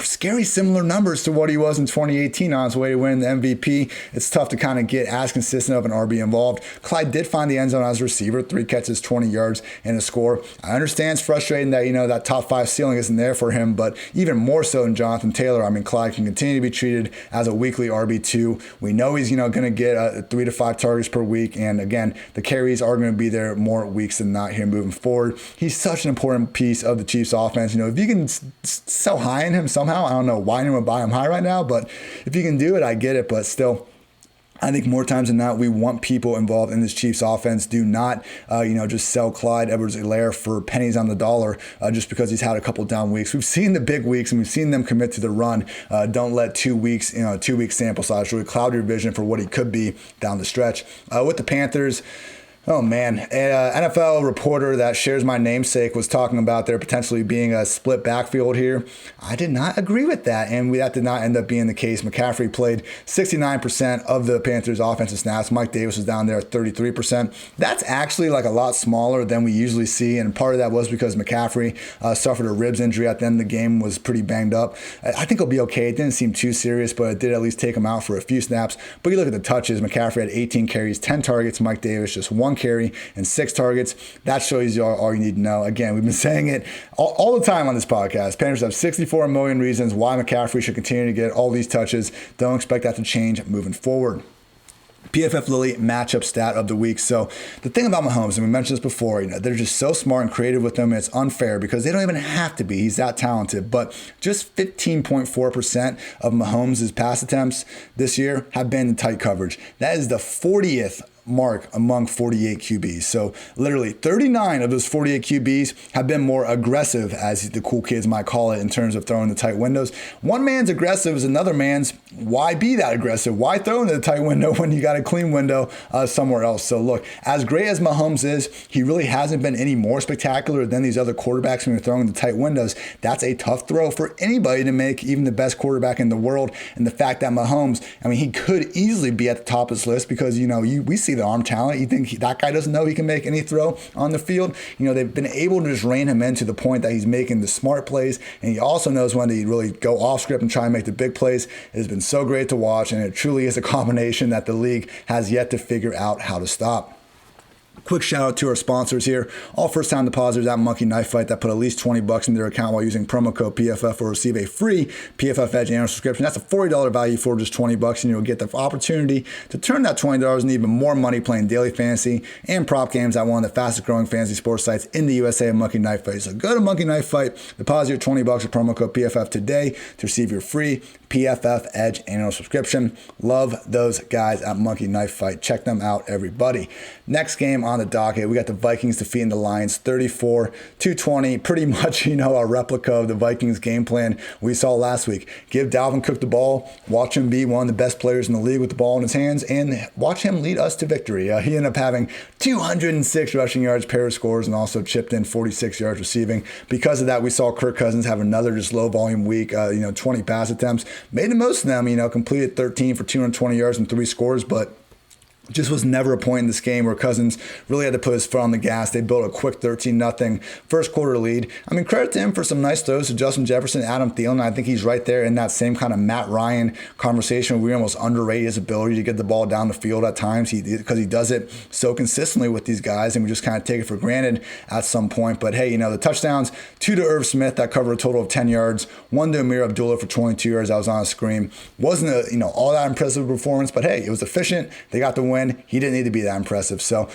scary similar numbers to what he was in 2018 on his way to win the MVP, it's tough to kind of get as consistent of an RB involved. Clyde did find the end zone as a receiver, 3 catches, 20 yards, and a score. I understand it's frustrating that, that top 5 ceiling isn't there for him, but even more so than Jonathan Taylor, Clyde can continue to be treated as a weekly RB2. We know he's, going to get 3 to 5 targets per week, and again, the carries are going to be there more weeks than not here moving forward. He's such an important piece of the Chiefs offense. If you can sell high in him somehow, I don't know why anyone would buy him high right now, but if you can do it, I get it, but still, I think more times than not, we want people involved in this Chiefs offense. Do not, just sell Clyde Edwards-Helaire for pennies on the dollar just because he's had a couple down weeks. We've seen the big weeks and we've seen them commit to the run. Don't let 2 weeks, 2 week sample size really cloud your vision for what he could be down the stretch. With the Panthers, oh, man. An NFL reporter that shares my namesake was talking about there potentially being a split backfield here. I did not agree with that, and that did not end up being the case. McCaffrey played 69% of the Panthers' offensive snaps. Mike Davis was down there at 33%. That's actually a lot smaller than we usually see, and part of that was because McCaffrey suffered a ribs injury at the end of the game, was pretty banged up. I think he'll be okay. It didn't seem too serious, but it did at least take him out for a few snaps. But you look at the touches, McCaffrey had 18 carries, 10 targets. Mike Davis just 1 carry and 6 targets. That shows you all you need to know. Again, we've been saying it all the time on this podcast. Panthers have 64 million reasons why McCaffrey should continue to get all these touches. Don't expect that to change moving forward. PFF Lilly matchup stat of the week. So the thing about Mahomes, and we mentioned this before, they're just so smart and creative with him. It's unfair because they don't even have to be. He's that talented. But just 15.4% of Mahomes' pass attempts this year have been in tight coverage. That is the 40th mark among 48 QBs. So literally 39 of those 48 QBs have been more aggressive, as the cool kids might call it, in terms of throwing the tight windows. One man's aggressive is another man's. Why be that aggressive? Why throw into the tight window when you got a clean window somewhere else? So look, as great as Mahomes is, he really hasn't been any more spectacular than these other quarterbacks when you're throwing the tight windows. That's a tough throw for anybody to make, even the best quarterback in the world. And the fact that Mahomes, I mean, he could easily be at the top of this list because, we see the arm talent. You think that guy doesn't know he can make any throw on the field? They've been able to just rein him in to the point that he's making the smart plays, and he also knows when to really go off script and try and make the big plays. It has been so great to watch, and it truly is a combination that the league has yet to figure out how to stop. Quick shout out to our sponsors here. All first time depositors at Monkey Knife Fight that put at least $20 in their account while using promo code PFF will receive a free PFF Edge annual subscription. That's a $40 value for just $20, and you'll get the opportunity to turn that $20 into even more money playing daily fantasy and prop games at one of the fastest growing fantasy sports sites in the USA, Monkey Knife Fight. So go to Monkey Knife Fight, deposit your $20 with promo code PFF today to receive your free PFF Edge annual subscription. Love those guys at Monkey Knife Fight. Check them out, everybody. Next game on the docket, we got the Vikings defeating the Lions 34-20. Pretty much, a replica of the Vikings game plan we saw last week. Give Dalvin Cook the ball, watch him be one of the best players in the league with the ball in his hands, and watch him lead us to victory. He ended up having 206 rushing yards, pair of scores, and also chipped in 46 yards receiving. Because of that, we saw Kirk Cousins have another just low volume week, 20 pass attempts. Made the most of them, completed 13 for 220 yards and 3 scores, but just was never a point in this game where Cousins really had to put his foot on the gas. They built a quick 13-0 first quarter lead. I mean, credit to him for some nice throws to Justin Jefferson, Adam Thielen. I think he's right there in that same kind of Matt Ryan conversation where we almost underrate his ability to get the ball down the field at times because he does it so consistently with these guys, and we just kind of take it for granted at some point. But hey, the touchdowns, 2 to Irv Smith that covered a total of 10 yards, 1 to Amir Abdullah for 22 yards. I was on a screen. Wasn't all that impressive performance, but hey, it was efficient. They got the win. He didn't need to be that impressive. So,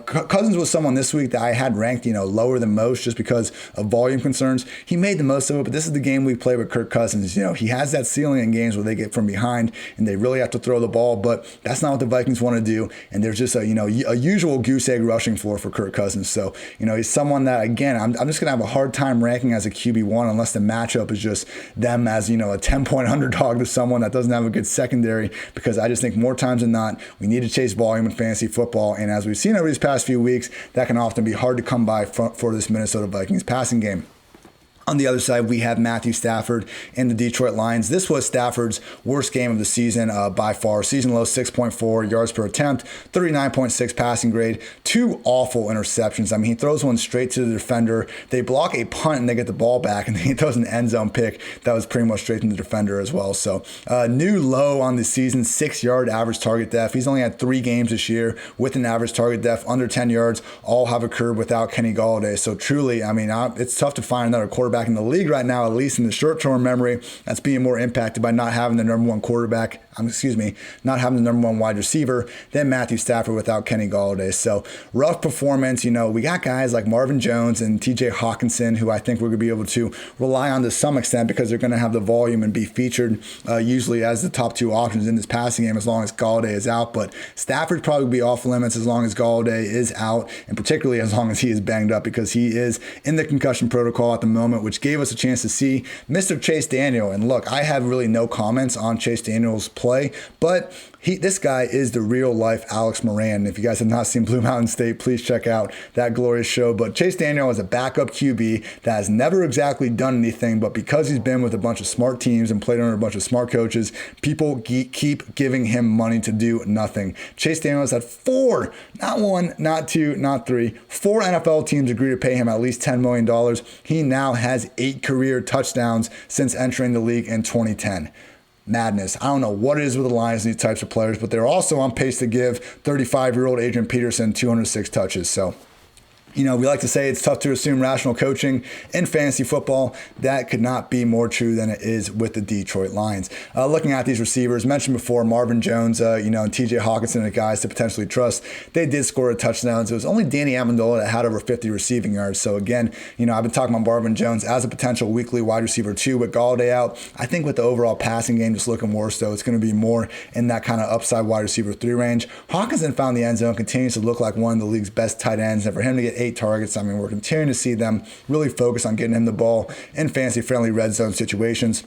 Cousins was someone this week that I had ranked, lower than most just because of volume concerns. He made the most of it, but this is the game we play with Kirk Cousins. He has that ceiling in games where they get from behind and they really have to throw the ball, but that's not what the Vikings want to do. And there's just a usual goose egg rushing floor for Kirk Cousins. So, he's someone that, again, I'm just going to have a hard time ranking as a QB1 unless the matchup is just them as, a 10-point underdog to someone that doesn't have a good secondary, because I just think more times than not, we need to chase volume in fantasy football. And as we've seen over these past few weeks, that can often be hard to come by for this Minnesota Vikings passing game. On the other side, we have Matthew Stafford and the Detroit Lions. This was Stafford's worst game of the season by far. Season low 6.4 yards per attempt, 39.6 passing grade, 2 awful interceptions. I mean, he throws one straight to the defender. They block a punt and they get the ball back, and then he throws an end zone pick that was pretty much straight to the defender as well. So new low on the season, 6-yard average target depth. He's only had 3 games this year with an average target depth under 10 yards. All have occurred without Kenny Golladay. So truly, I mean, it's tough to find another quarterback in the league right now, at least in the short-term memory, that's being more impacted by not having the number one quarterback, not having the number one wide receiver than Matthew Stafford without Kenny Golladay. So rough performance. We got guys like Marvin Jones and TJ Hawkinson, who I think we're going to be able to rely on to some extent because they're going to have the volume and be featured usually as the top 2 options in this passing game as long as Golladay is out. But Stafford probably be off limits as long as Golladay is out, and particularly as long as he is banged up, because he is in the concussion protocol at the moment, which gave us a chance to see Mr. Chase Daniel. And look, I have really no comments on Chase Daniel's play, but this guy is the real life Alex Moran. If you guys have not seen Blue Mountain State, please check out that glorious show. But Chase Daniel is a backup QB that has never exactly done anything, but because he's been with a bunch of smart teams and played under a bunch of smart coaches, people keep giving him money to do nothing. Chase Daniel has had 4, not 1, not 2, not 3, 4 NFL teams agree to pay him at least $10 million. He now has 8 career touchdowns since entering the league in 2010. Madness. I don't know what it is with the Lions and these types of players, but they're also on pace to give 35-year-old Adrian Peterson 206 touches. So We like to say it's tough to assume rational coaching in fantasy football. That could not be more true than it is with the Detroit Lions. Looking at these receivers, mentioned before, Marvin Jones, and TJ Hawkinson are guys to potentially trust. They did score touchdowns. It was only Danny Amendola that had over 50 receiving yards. So again, I've been talking about Marvin Jones as a potential weekly wide receiver 2 with Galladay out. I think with the overall passing game just looking worse, though, it's going to be more in that kind of upside wide receiver 3 range. Hawkinson found the end zone, continues to look like one of the league's best tight ends, and for him to get 8 targets, we're continuing to see them really focus on getting him the ball in fantasy-friendly red zone situations.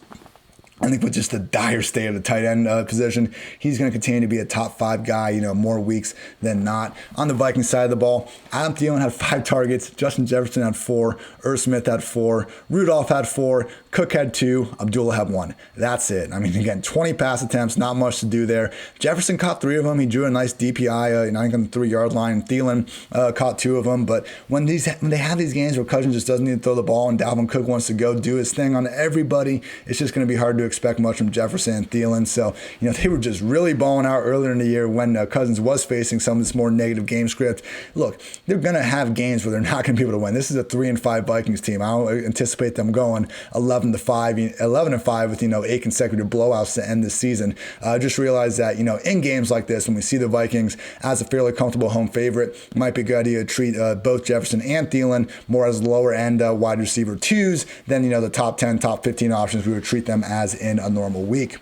I think with just the dire state of the tight end position, he's going to continue to be a top 5 guy, more weeks than not. On the Vikings side of the ball, Adam Thielen had 5 targets, Justin Jefferson had 4, Irv Smith had 4, Rudolph had 4, Cook had 2, Abdullah had 1. That's it. Again, 20 pass attempts, not much to do there. Jefferson caught 3 of them. He drew a nice DPI, I think on the 3-yard line. Thielen caught 2 of them. But when they have these games where Cousins just doesn't need to throw the ball and Dalvin Cook wants to go do his thing on everybody, it's just going to be hard to expect much from Jefferson and Thielen. So, they were just really balling out earlier in the year when Cousins was facing some of this more negative game script. Look, they're going to have games where they're not going to be able to win. This is a 3-5 Vikings team. I don't anticipate them going 11-5 with, 8 consecutive blowouts to end this season. Just realize that, in games like this, when we see the Vikings as a fairly comfortable home favorite, it might be a good idea to treat both Jefferson and Thielen more as lower end wide receiver 2s than, the top 10, top 15 options we would treat them as in a normal week.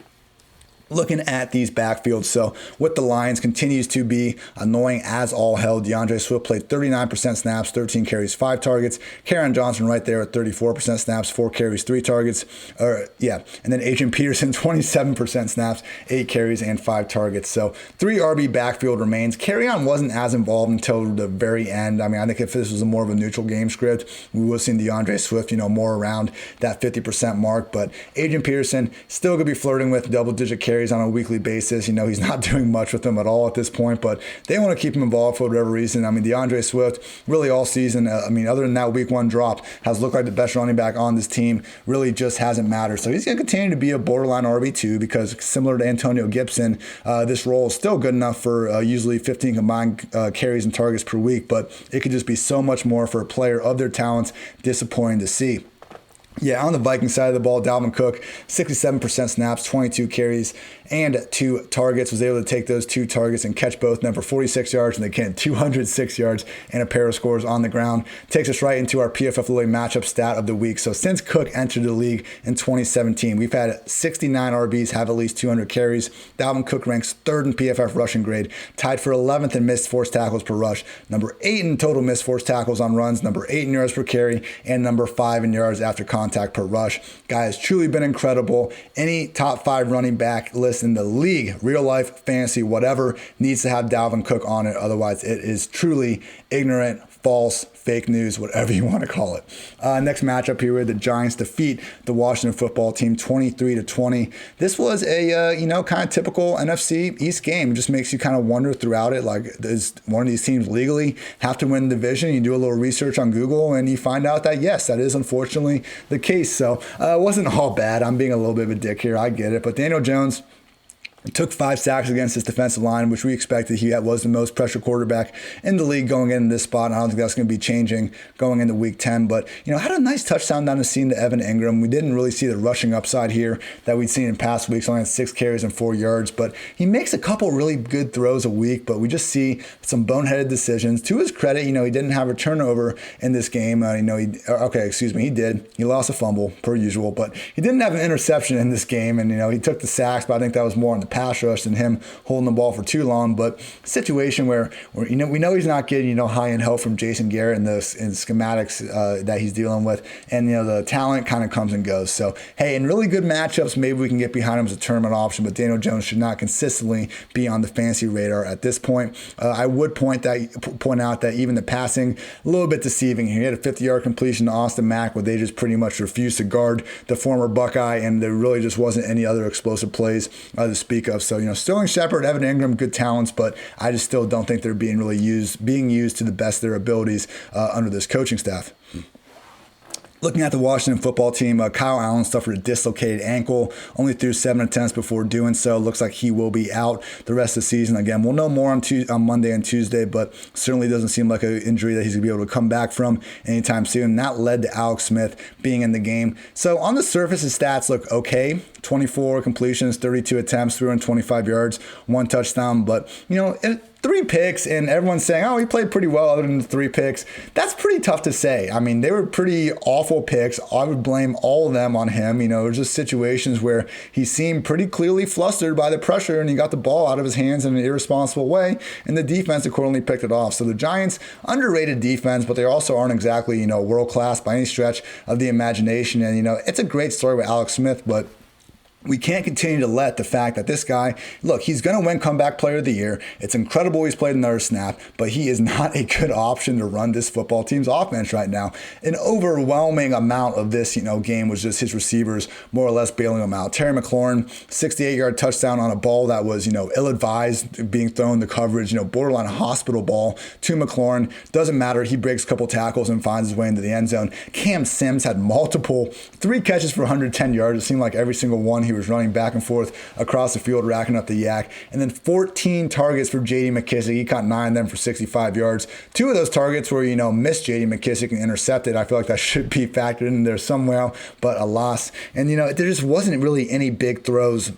Looking at these backfields, so with the Lions continues to be annoying as all hell. Deandre Swift played 39% snaps, 13 carries, 5 targets. Kerryon Johnson right there at 34% snaps, 4 carries, 3 targets. And then Adrian Peterson, 27% snaps, 8 carries, and 5 targets. So 3 RB backfield remains. Kerryon wasn't as involved until the very end. I think if this was more of a neutral game script, we would have seen Deandre Swift, more around that 50% mark. But Adrian Peterson still going to be flirting with double-digit carries on a weekly basis. He's not doing much with them at all at this point, but they want to keep him involved for whatever reason. Deandre Swift, really all season, other than that week 1 drop, has looked like the best running back on this team, really just hasn't mattered. So he's going to continue to be a borderline RB2 because similar to Antonio Gibson, this role is still good enough for usually 15 combined carries and targets per week, but it could just be so much more for a player of their talents. Disappointing to see. Yeah, on the Viking side of the ball, Dalvin Cook, 67% snaps, 22 carries, and 2 targets. Was able to take those 2 targets and catch both of them for 46 yards, and again, 206 yards and a pair of scores on the ground. Takes us right into our PFF Lily matchup stat of the week. So since Cook entered the league in 2017, we've had 69 RBs have at least 200 carries. Dalvin Cook ranks 3rd in PFF rushing grade, tied for 11th in missed forced tackles per rush, number 8 in total missed forced tackles on runs, number 8 in yards per carry, and number 5 in yards after contact per rush. Guy has truly been incredible. Any top 5 running back list in the league, real life, fantasy, whatever, needs to have Dalvin Cook on it. Otherwise, it is truly ignorant, false, fake news, whatever you want to call it. Next matchup here, the Giants defeat the Washington football team 23-20. This was a kind of typical NFC East game. It just makes you kind of wonder throughout it, like, does one of these teams legally have to win the division? You do a little research on Google and you find out that yes, that is unfortunately the case. So it wasn't all bad. I'm being a little bit of a dick here, I get it, but Daniel Jones took 5 sacks against his defensive line, which we expected. He was the most pressure quarterback in the league going into this spot, and I don't think that's going to be changing going into week 10. But, had a nice touchdown down the seam to Evan Ingram. We didn't really see the rushing upside here that we'd seen in past weeks. Only had 6 carries and 4 yards, but he makes a couple really good throws a week, but we just see some boneheaded decisions. To his credit, he didn't have a turnover in this game. He did. He lost a fumble, per usual, but he didn't have an interception in this game, and, he took the sacks, but I think that was more on the pass rush than him holding the ball for too long. But a situation where we know he's not getting high-end help from Jason Garrett and the schematics that he's dealing with, and the talent kind of comes and goes. So hey, in really good matchups, maybe we can get behind him as a tournament option, but Daniel Jones should not consistently be on the fantasy radar at this point. I would point out that even the passing, a little bit deceiving. He had a 50-yard completion to Austin Mack where they just pretty much refused to guard the former Buckeye, and there really just wasn't any other explosive plays to speak of. So, Sterling Shepard, Evan Ingram, good talents, but I just still don't think they're being used to the best of their abilities under this coaching staff. Looking at the Washington football team, Kyle Allen suffered a dislocated ankle, only threw 7 attempts before doing so. Looks like he will be out the rest of the season. Again, we'll know more on Monday and Tuesday, but certainly doesn't seem like an injury that he's going to be able to come back from anytime soon. That led to Alex Smith being in the game. So on the surface, his stats look okay. 24 completions, 32 attempts, 325 yards, 1 touchdown. But, 3 picks, and everyone's saying, oh, he played pretty well other than the 3 picks. That's pretty tough to say. I mean, they were pretty awful picks. I would blame all of them on him. It was just situations where he seemed pretty clearly flustered by the pressure, and he got the ball out of his hands in an irresponsible way, and the defense accordingly picked it off. So the Giants, underrated defense, but they also aren't exactly, world-class by any stretch of the imagination. And, it's a great story with Alex Smith, but we can't continue to let the fact that this guy, look, he's going to win Comeback Player of the Year. It's incredible he's played another snap, but he is not a good option to run this football team's offense right now. An overwhelming amount of this, game was just his receivers more or less bailing him out. Terry McLaurin, 68-yard touchdown on a ball that was, ill-advised, being thrown to coverage, borderline hospital ball to McLaurin. Doesn't matter. He breaks a couple tackles and finds his way into the end zone. Cam Sims had 3 catches for 110 yards. It seemed like every single one he was running back and forth across the field, racking up the yak. And then 14 targets for J.D. McKissic. He caught 9 of them for 65 yards. 2 of those targets were, missed J.D. McKissic and intercepted. I feel like that should be factored in there somewhere, but alas. And, there just wasn't really any big throws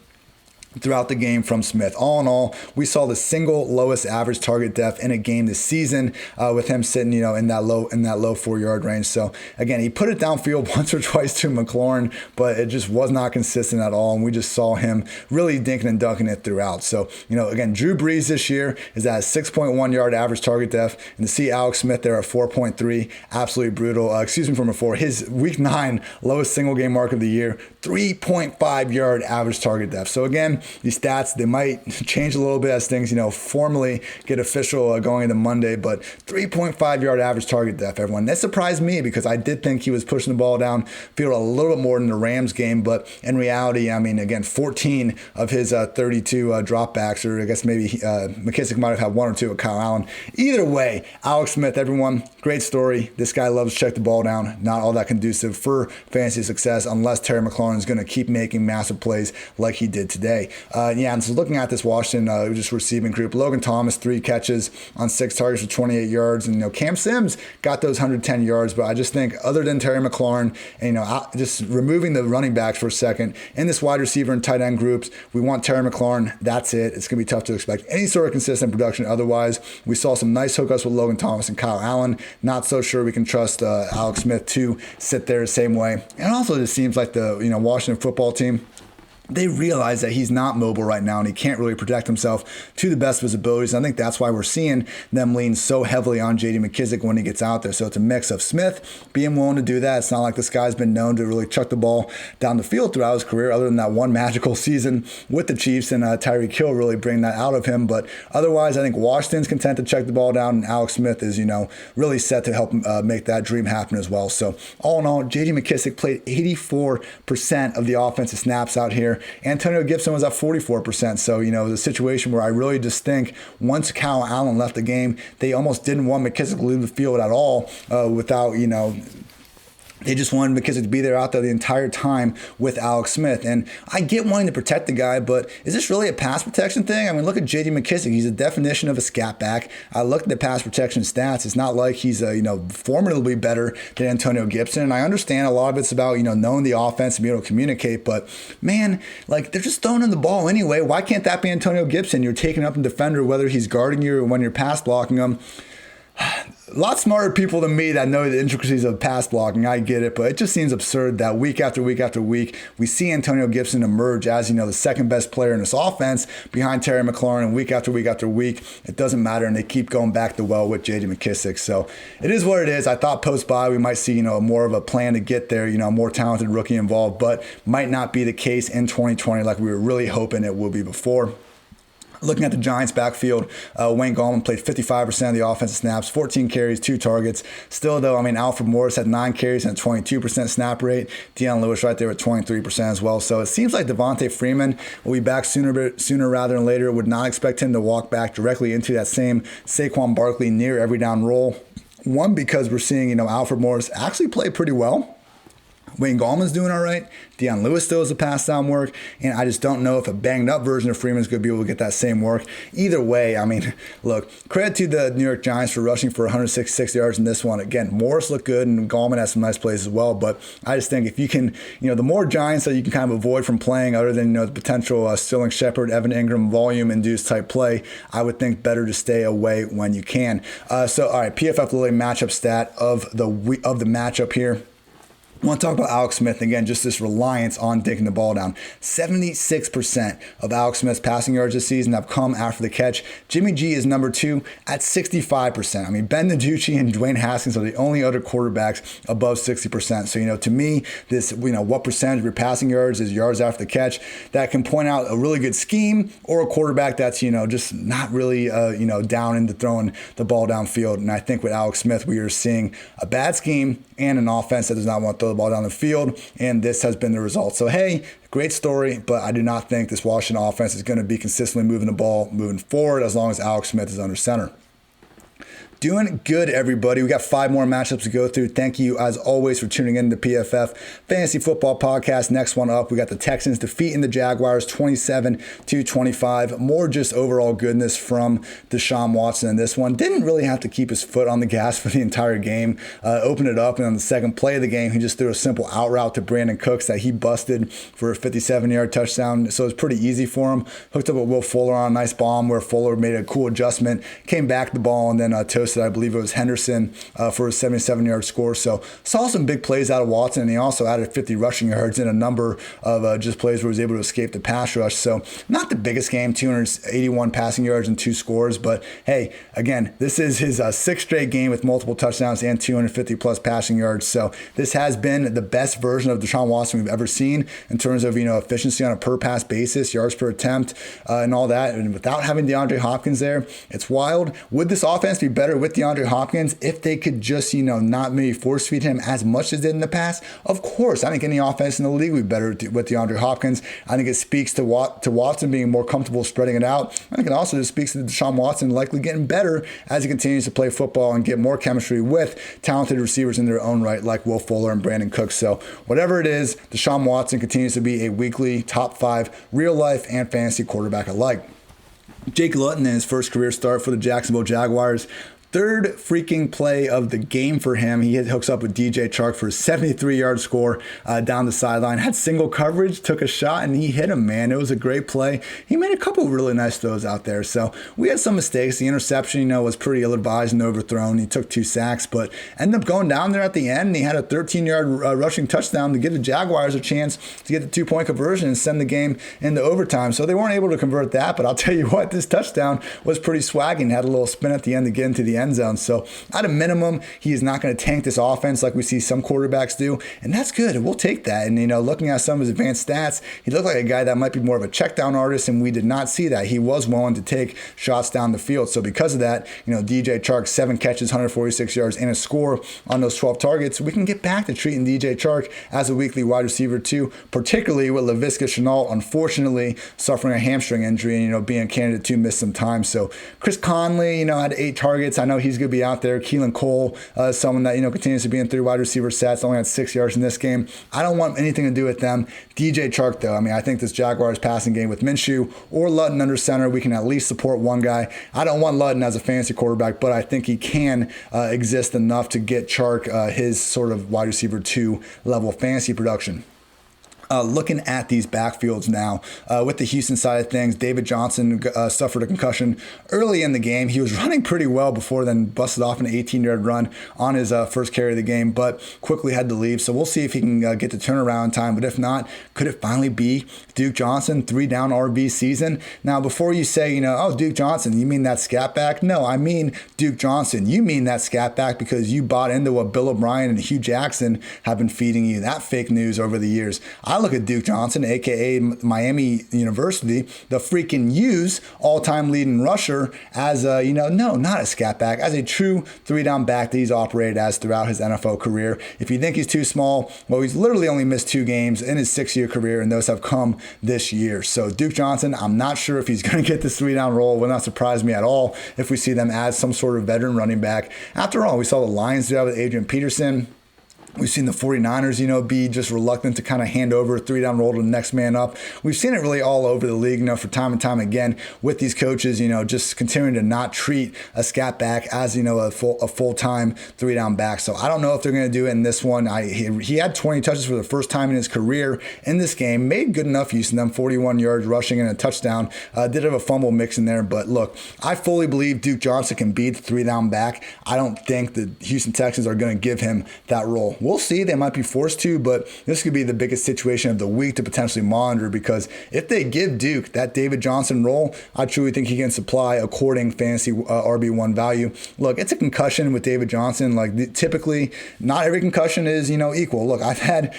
throughout the game from Smith. All in all, we saw the single lowest average target depth in a game this season, with him sitting, in that low 4-yard range. So again, he put it downfield once or twice to McLaurin, but it just was not consistent at all. And we just saw him really dinking and dunking it throughout. So, again, Drew Brees this year is at a 6.1 yard average target depth, and to see Alex Smith there at 4.3, absolutely brutal. From a 4. His week 9 lowest single game mark of the year, 3.5 yard average target depth. So again, these stats, they might change a little bit as things, formally get official going into Monday, but 3.5 yard average target depth, everyone. That surprised me because I did think he was pushing the ball downfield a little bit more than the Rams game, but in reality, again, 14 of his 32 dropbacks, or I guess maybe McKissic might have had 1 or 2 with Kyle Allen. Either way, Alex Smith, everyone, great story. This guy loves to check the ball down. Not all that conducive for fantasy success unless Terry McLaurin is going to keep making massive plays like he did today. And so looking at this Washington just receiving group, Logan Thomas, 3 catches on 6 targets for 28 yards. And, Cam Sims got those 110 yards. But I just think other than Terry McLaurin, and, just removing the running backs for a second, in this wide receiver and tight end groups, we want Terry McLaurin. That's it. It's going to be tough to expect any sort of consistent production otherwise. We saw some nice hookups with Logan Thomas and Kyle Allen. Not so sure we can trust Alex Smith to sit there the same way. And also it seems like the Washington football team, they realize that he's not mobile right now and he can't really protect himself to the best of his abilities. And I think that's why we're seeing them lean so heavily on J.D. McKissic when he gets out there. So it's a mix of Smith being willing to do that. It's not like this guy's been known to really chuck the ball down the field throughout his career, other than that one magical season with the Chiefs, and Tyreek Hill really bring that out of him. But otherwise, I think Washington's content to check the ball down, and Alex Smith is, really set to help make that dream happen as well. So all in all, J.D. McKissic played 84% of the offensive snaps out here. Antonio Gibson was at 44%. So, it was a situation where I really just think once Kyle Allen left the game, they almost didn't want McKissic to leave the field at all without, they just wanted McKissic to be there out there the entire time with Alex Smith. And I get wanting to protect the guy, but is this really a pass protection thing? Look at J.D. McKissic. He's a definition of a scat back. I looked at the pass protection stats. It's not like he's, formidably better than Antonio Gibson. And I understand a lot of it's about, knowing the offense and being able to communicate. But, man, they're just throwing him the ball anyway. Why can't that be Antonio Gibson? You're taking up the defender, whether he's guarding you or when you're pass blocking him. A lot smarter people than me that know the intricacies of pass blocking. I get it, but it just seems absurd that week after week after week, we see Antonio Gibson emerge as, the second best player in this offense behind Terry McLaurin, and week after week after week, it doesn't matter, and they keep going back the well with J.D. McKissic. So it is what it is. I thought post-bye we might see, more of a plan to get there, a more talented rookie involved, but might not be the case in 2020 like we were really hoping it will be before. Looking at the Giants' backfield, Wayne Gallman played 55% of the offensive snaps, 14 carries, 2 targets. Still, though, Alfred Morris had 9 carries and a 22% snap rate. Deion Lewis right there at 23% as well. So it seems like Devonta Freeman will be back sooner rather than later. Would not expect him to walk back directly into that same Saquon Barkley near every down role. One, because we're seeing, Alfred Morris actually play pretty well. Wayne Gallman's doing all right. Deion Lewis still has a pass down work. And I just don't know if a banged up version of Freeman's going to be able to get that same work. Either way, I mean, look, credit to the New York Giants for rushing for 166 yards in this one. Again, Morris looked good and Gallman has some nice plays as well. But I just think if you can, the more Giants that you can kind of avoid from playing other than, the potential Sterling Shepard, Evan Ingram volume induced type play, I would think better to stay away when you can. All right, PFF Lily matchup stat of the matchup here. I want to talk about Alex Smith again, just this reliance on digging the ball down. 76% of Alex Smith's passing yards this season have come after the catch. Jimmy G is number 2 at 65%. I mean, Ben DiGiucci and Dwayne Haskins are the only other quarterbacks above 60%. So, to me, this, what percentage of your passing yards is yards after the catch, that can point out a really good scheme or a quarterback that's, just not really, down into throwing the ball downfield. And I think with Alex Smith, we are seeing a bad scheme and an offense that does not want to throw the ball down the field, and this has been the result. So, hey, great story, but I do not think this Washington offense is going to be consistently moving the ball moving forward as long as Alex Smith is under center. Doing good, everybody. We got 5 more matchups to go through. Thank you, as always, for tuning in to the PFF Fantasy Football Podcast. Next one up, we got the Texans defeating the Jaguars 27-25. More just overall goodness from Deshaun Watson in this one. Didn't really have to keep his foot on the gas for the entire game. Opened it up, and on the second play of the game, he just threw a simple out route to Brandon Cooks that he busted for a 57-yard touchdown. So it was pretty easy for him. Hooked up with Will Fuller on a nice bomb where Fuller made a cool adjustment, came back the ball, and then toasted, I believe it was Henderson, for a 77-yard score. So saw some big plays out of Watson, and he also added 50 rushing yards in a number of just plays where he was able to escape the pass rush. So not the biggest game, 281 passing yards and 2 scores. But hey, again, this is his 6th straight game with multiple touchdowns and 250 plus passing yards. So this has been the best version of Deshaun Watson we've ever seen in terms of, efficiency on a per pass basis, yards per attempt, and all that. And without having DeAndre Hopkins there, it's wild. Would this offense be better with DeAndre Hopkins if they could just, not maybe force feed him as much as they did in the past? Of course, I think any offense in the league would be better with DeAndre Hopkins. I think it speaks to Watson being more comfortable spreading it out. I think it also just speaks to Deshaun Watson likely getting better as he continues to play football and get more chemistry with talented receivers in their own right, like Will Fuller and Brandon Cooks. So whatever it is, Deshaun Watson continues to be a weekly top 5 real life and fantasy quarterback alike. Jake Luton in his first career start for the Jacksonville Jaguars. 3rd freaking play of the game for him. He hooks up with DJ Chark for a 73-yard score down the sideline. Had single coverage, took a shot, and he hit him, man. It was a great play. He made a couple of really nice throws out there. So we had some mistakes. The interception, was pretty ill-advised and overthrown. He took 2 sacks, but ended up going down there at the end, and he had a 13-yard rushing touchdown to give the Jaguars a chance to get the 2-point conversion and send the game into overtime. So they weren't able to convert that, but I'll tell you what, this touchdown was pretty swaggy. Had a little spin at the end to get into the end zone. So at a minimum, he is not going to tank this offense like we see some quarterbacks do, and that's good. We'll take that. And looking at some of his advanced stats, he looked like a guy that might be more of a check down artist, and we did not see that. He was willing to take shots down the field. So because of that, DJ Chark, 7 catches, 146 yards, and a score on those 12 targets. We can get back to treating DJ Chark as a weekly wide receiver too, particularly with Laviska Shenault unfortunately suffering a hamstring injury and being a candidate to miss some time. So Chris Conley, had 8 targets. I know he's going to be out there. Keelan Cole, someone that continues to be in 3 wide receiver sets, only had 6 yards in this game. I don't want anything to do with them. DJ Chark, though, I think this Jaguars passing game with Minshew or Luton under center, we can at least support one guy. I don't want Luton as a fantasy quarterback, but I think he can exist enough to get Chark his sort of wide receiver 2 level fantasy production. Looking at these backfields now, with the Houston side of things, David Johnson suffered a concussion early in the game. He was running pretty well before then busted off an 18-yard run on his first carry of the game, but quickly had to leave. So we'll see if he can get the turnaround time. But if not, could it finally be Duke Johnson, 3-down RB season? Now, before you say, oh, Duke Johnson, you mean that scat back? No, I mean Duke Johnson. You mean that scat back because you bought into what Bill O'Brien and Hugh Jackson have been feeding you, that fake news over the years. I look at Duke Johnson, a.k.a. Miami University, the freaking U's all-time leading rusher as a, no, not a scat back, as a true 3-down back that he's operated as throughout his NFL career. If you think he's too small, well, he's literally only missed 2 games in his 6-year career, and those have come this year. So Duke Johnson, I'm not sure if he's going to get this 3-down role. It would not surprise me at all if we see them add some sort of veteran running back. After all, we saw the Lions do that with Adrian Peterson. We've seen the 49ers, be just reluctant to kind of hand over a 3-down roll to the next man up. We've seen it really all over the league, for time and time again with these coaches, just continuing to not treat a scat back as, a full-time 3-down back. So I don't know if they're going to do it in this one. He had 20 touches for the first time in his career in this game, made good enough use of them, 41 yards rushing and a touchdown. Did have a fumble mix in there, but look, I fully believe Duke Johnson can beat the 3-down back. I don't think the Houston Texans are going to give him that role. We'll see. They might be forced to, but this could be the biggest situation of the week to potentially monitor, because if they give Duke that David Johnson role, I truly think he can supply according fantasy RB1 value. Look, it's a concussion with David Johnson. Typically, not every concussion is, equal. Look, I've had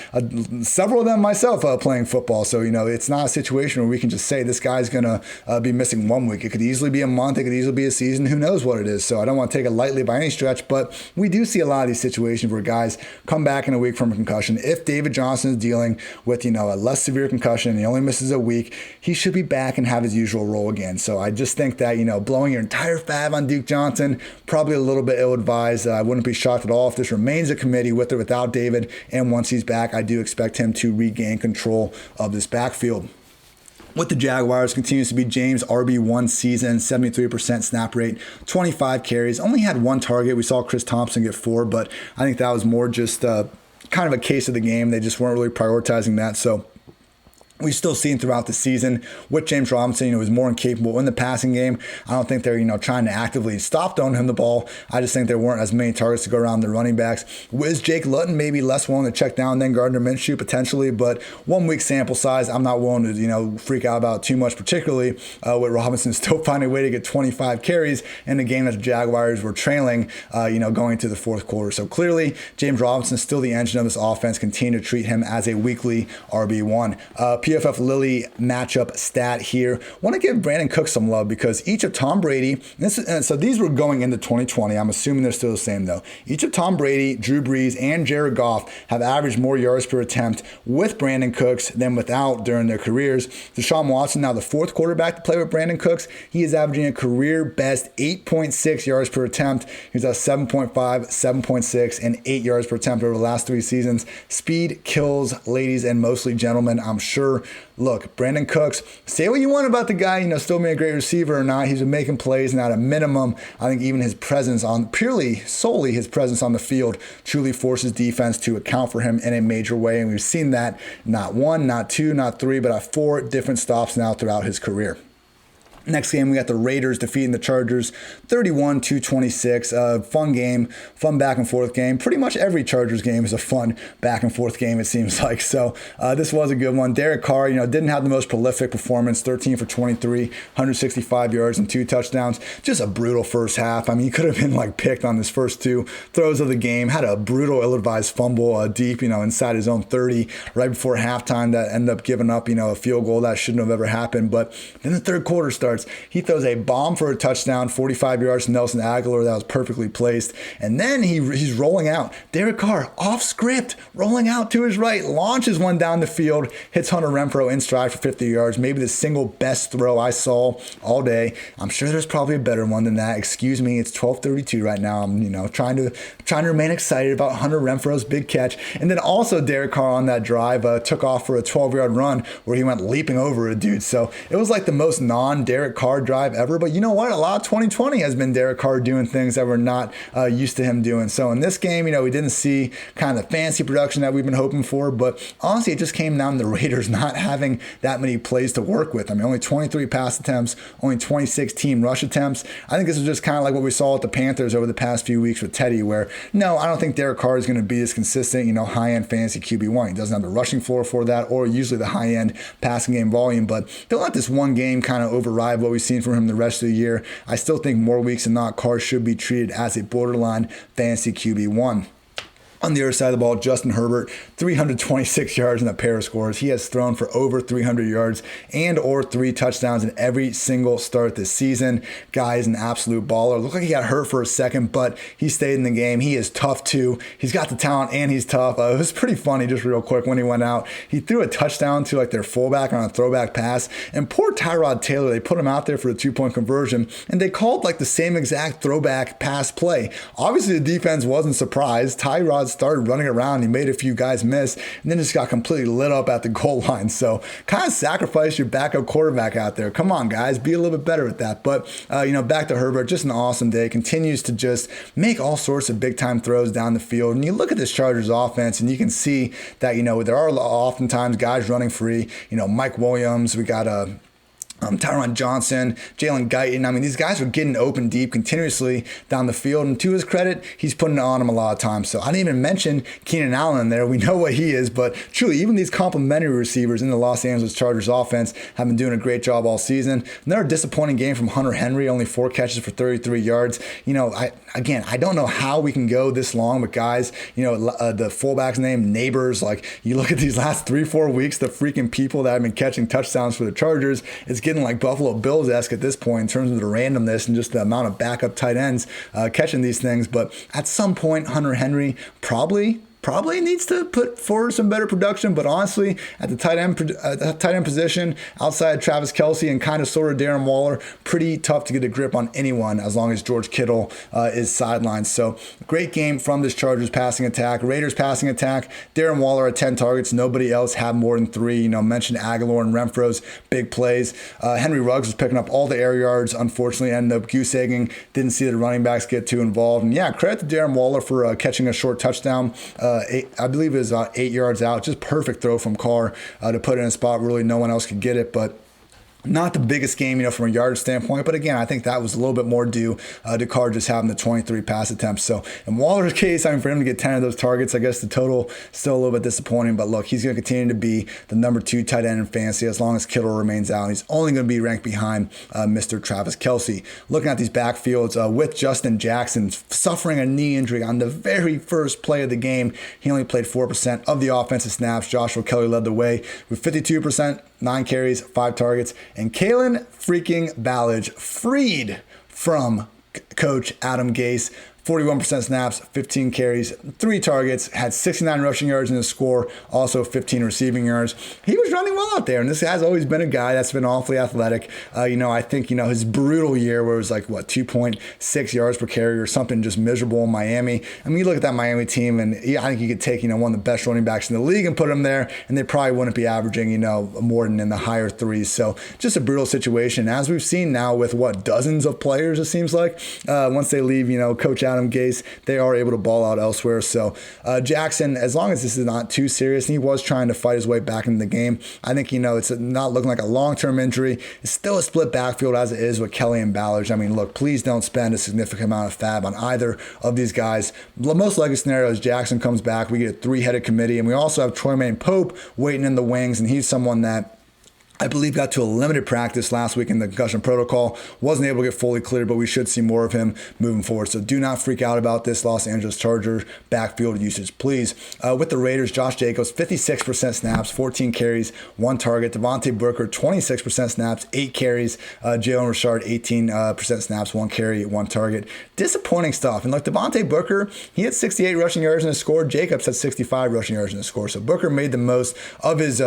several of them myself playing football, so, it's not a situation where we can just say this guy's going to be missing 1 week. It could easily be a month. It could easily be a season. Who knows what it is? So I don't want to take it lightly by any stretch, but we do see a lot of these situations where guys come back in a week from a concussion. If David Johnson is dealing with, a less severe concussion and he only misses a week, he should be back and have his usual role again. So I just think that, blowing your entire fab on Duke Johnson, probably a little bit ill-advised. I wouldn't be shocked at all if this remains a committee with or without David. And once he's back, I do expect him to regain control of this backfield. With the Jaguars, continues to be James' RB1 season, 73% snap rate, 25 carries, only had 1 target. We saw Chris Thompson get 4, but I think that was more just kind of a case of the game. They just weren't really prioritizing that. So we've still seen throughout the season with James Robinson, was more incapable in the passing game. I don't think they're, trying to actively stop throwing him the ball. I just think there weren't as many targets to go around the running backs. Was Jake Luton maybe less willing to check down than Gardner Minshew potentially, but 1 week sample size, I'm not willing to, freak out about too much, particularly with Robinson still finding a way to get 25 carries in a game that the Jaguars were trailing, going to the fourth quarter. So clearly, James Robinson is still the engine of this offense. Continue to treat him as a weekly RB1. PFF Lilly matchup stat here. Want to give Brandon Cook some love because each of Tom Brady, so these were going into 2020. I'm assuming they're still the same though. Each of Tom Brady, Drew Brees, and Jared Goff have averaged more yards per attempt with Brandon Cooks than without during their careers. Deshaun Watson, now the 4th quarterback to play with Brandon Cooks, he is averaging a career best 8.6 yards per attempt. He's at 7.5, 7.6, and 8 yards per attempt over the last 3 seasons. Speed kills, ladies and mostly gentlemen, I'm sure. Look, Brandon Cooks, say what you want about the guy, still being a great receiver or not. He's been making plays, and at a minimum, I think even his presence solely his presence on the field truly forces defense to account for him in a major way. And we've seen that not 1, not 2, not 3, but at 4 different stops now throughout his career. Next game, we got the Raiders defeating the Chargers 31-26. Fun game, fun back and forth game. Pretty much every Chargers game is a fun back and forth game, it seems like. So this was a good one. Derek Carr, didn't have the most prolific performance, 13 for 23, 165 yards and 2 touchdowns. Just a brutal first half. He could have been picked on his first 2 throws of the game. Had a brutal, ill-advised fumble deep, inside his own 30 right before halftime that ended up giving up, a field goal that shouldn't have ever happened. But then the third quarter starts. He throws a bomb for a touchdown, 45 yards to Nelson Aguilar. That was perfectly placed. And then he's rolling out. Derek Carr, off script, rolling out to his right, launches one down the field, hits Hunter Renfrow in stride for 50 yards. Maybe the single best throw I saw all day. I'm sure there's probably a better one than that. Excuse me, it's 12:32 right now. I'm trying to remain excited about Hunter Renfrow's big catch. And then also Derek Carr on that drive took off for a 12-yard run where he went leaping over a dude. So it was the most non-Derek Carr drive ever. But you know what? A lot of 2020 has been Derek Carr doing things that we're not used to him doing. So in this game, we didn't see kind of the fancy production that we've been hoping for. But honestly, it just came down to the Raiders not having that many plays to work with. Only 23 pass attempts, only 26 team rush attempts. I think this is just kind of like what we saw with the Panthers over the past few weeks with Teddy, where no, I don't think Derek Carr is going to be as consistent, high-end fantasy QB1. He doesn't have the rushing floor for that or usually the high-end passing game volume. But don't let this one game kind of override what we've seen from him the rest of the year. I still think more weeks than not, Carr should be treated as a borderline fantasy QB1. On the other side of the ball, Justin Herbert, 326 yards and a pair of scores. He has thrown for over 300 yards and or 3 touchdowns in every single start this season. Guy is an absolute baller. Looked like he got hurt for a second, but he stayed in the game. He is tough too. He's got the talent and he's tough. It was pretty funny, just real quick, when he went out. He threw a touchdown to their fullback on a throwback pass, and poor Tyrod Taylor, they put him out there for a 2-point conversion, and they called the same exact throwback pass play. Obviously, the defense wasn't surprised. Tyrod's out, started running around. He made a few guys miss, and then just got completely lit up at the goal line. So kind of sacrifice your backup quarterback out there. Come on, guys, be a little bit better at that. But, back to Herbert, just an awesome day. Continues to just make all sorts of big-time throws down the field. And you look at this Chargers offense, and you can see that, there are oftentimes guys running free. Mike Williams, we got Tyron Johnson, Jalen Guyton. These guys are getting open deep continuously down the field. And to his credit, he's putting it on them a lot of times. So I didn't even mention Keenan Allen in there. We know what he is. But truly, even these complimentary receivers in the Los Angeles Chargers offense have been doing a great job all season. Another disappointing game from Hunter Henry, only 4 catches for 33 yards. I don't know how we can go this long with guys, the fullback's name, Neighbors. Like, you look at these last 3-4 weeks, the freaking people that have been catching touchdowns for the Chargers, it's getting like Buffalo Bills-esque at this point in terms of the randomness and just the amount of backup tight ends catching these things. But at some point, Hunter Henry probably needs to put forward some better production, but honestly, at the tight end position, outside Travis Kelce and kind of sort of Darren Waller, pretty tough to get a grip on anyone as long as George Kittle is sidelined. So great game from this Chargers passing attack. Raiders passing attack, Darren Waller at 10 targets. Nobody else had more than 3. Mentioned Aguilar and Renfro's big plays. Henry Ruggs was picking up all the air yards. Unfortunately, ended up goose-egging. Didn't see the running backs get too involved. And yeah, credit to Darren Waller for catching a short touchdown. I believe it was 8 yards out. Just perfect throw from Carr to put it in a spot really no one else could get it. But not the biggest game, from a yardage standpoint. But again, I think that was a little bit more due to Carr just having the 23 pass attempts. So in Waller's case, for him to get 10 of those targets, I guess the total still a little bit disappointing. But look, he's going to continue to be the number 2 tight end in fantasy as long as Kittle remains out. He's only going to be ranked behind Mr. Travis Kelce. Looking at these backfields with Justin Jackson suffering a knee injury on the very first play of the game. He only played 4% of the offensive snaps. Joshua Kelly led the way with 52%. 9 carries, 5 targets, and Kalen freaking Ballage freed from coach Adam Gase. 41% snaps, 15 carries, 3 targets, had 69 rushing yards in the score, also 15 receiving yards. He was running well out there, and this has always been a guy that's been awfully athletic. I think, his brutal year where it was like, 2.6 yards per carry or something just miserable in Miami. You look at that Miami team, and I think you could take, one of the best running backs in the league and put him there, and they probably wouldn't be averaging, more than in the higher 3s. So just a brutal situation. As we've seen now with, dozens of players, it seems like, once they leave, Coach Adam Gase, they are able to ball out elsewhere. So Jackson, as long as this is not too serious, and he was trying to fight his way back into the game, I think, it's not looking like a long-term injury. It's still a split backfield as it is with Kelly and Ballard. Look, please don't spend a significant amount of fab on either of these guys. The most likely scenario is Jackson comes back. We get a 3-headed committee, and we also have Troymaine Pope waiting in the wings, and he's someone that I believe got to a limited practice last week in the concussion protocol. Wasn't able to get fully cleared, but we should see more of him moving forward. So do not freak out about this Los Angeles Chargers backfield usage, please. With the Raiders, Josh Jacobs, 56% snaps, 14 carries, 1 target. Devontae Booker, 26% snaps, 8 carries. Jalen Richard, 18% snaps, 1 carry, 1 target. Disappointing stuff. And look, Devontae Booker, he had 68 rushing yards in his score. Jacobs had 65 rushing yards in his score. So Booker made the most of his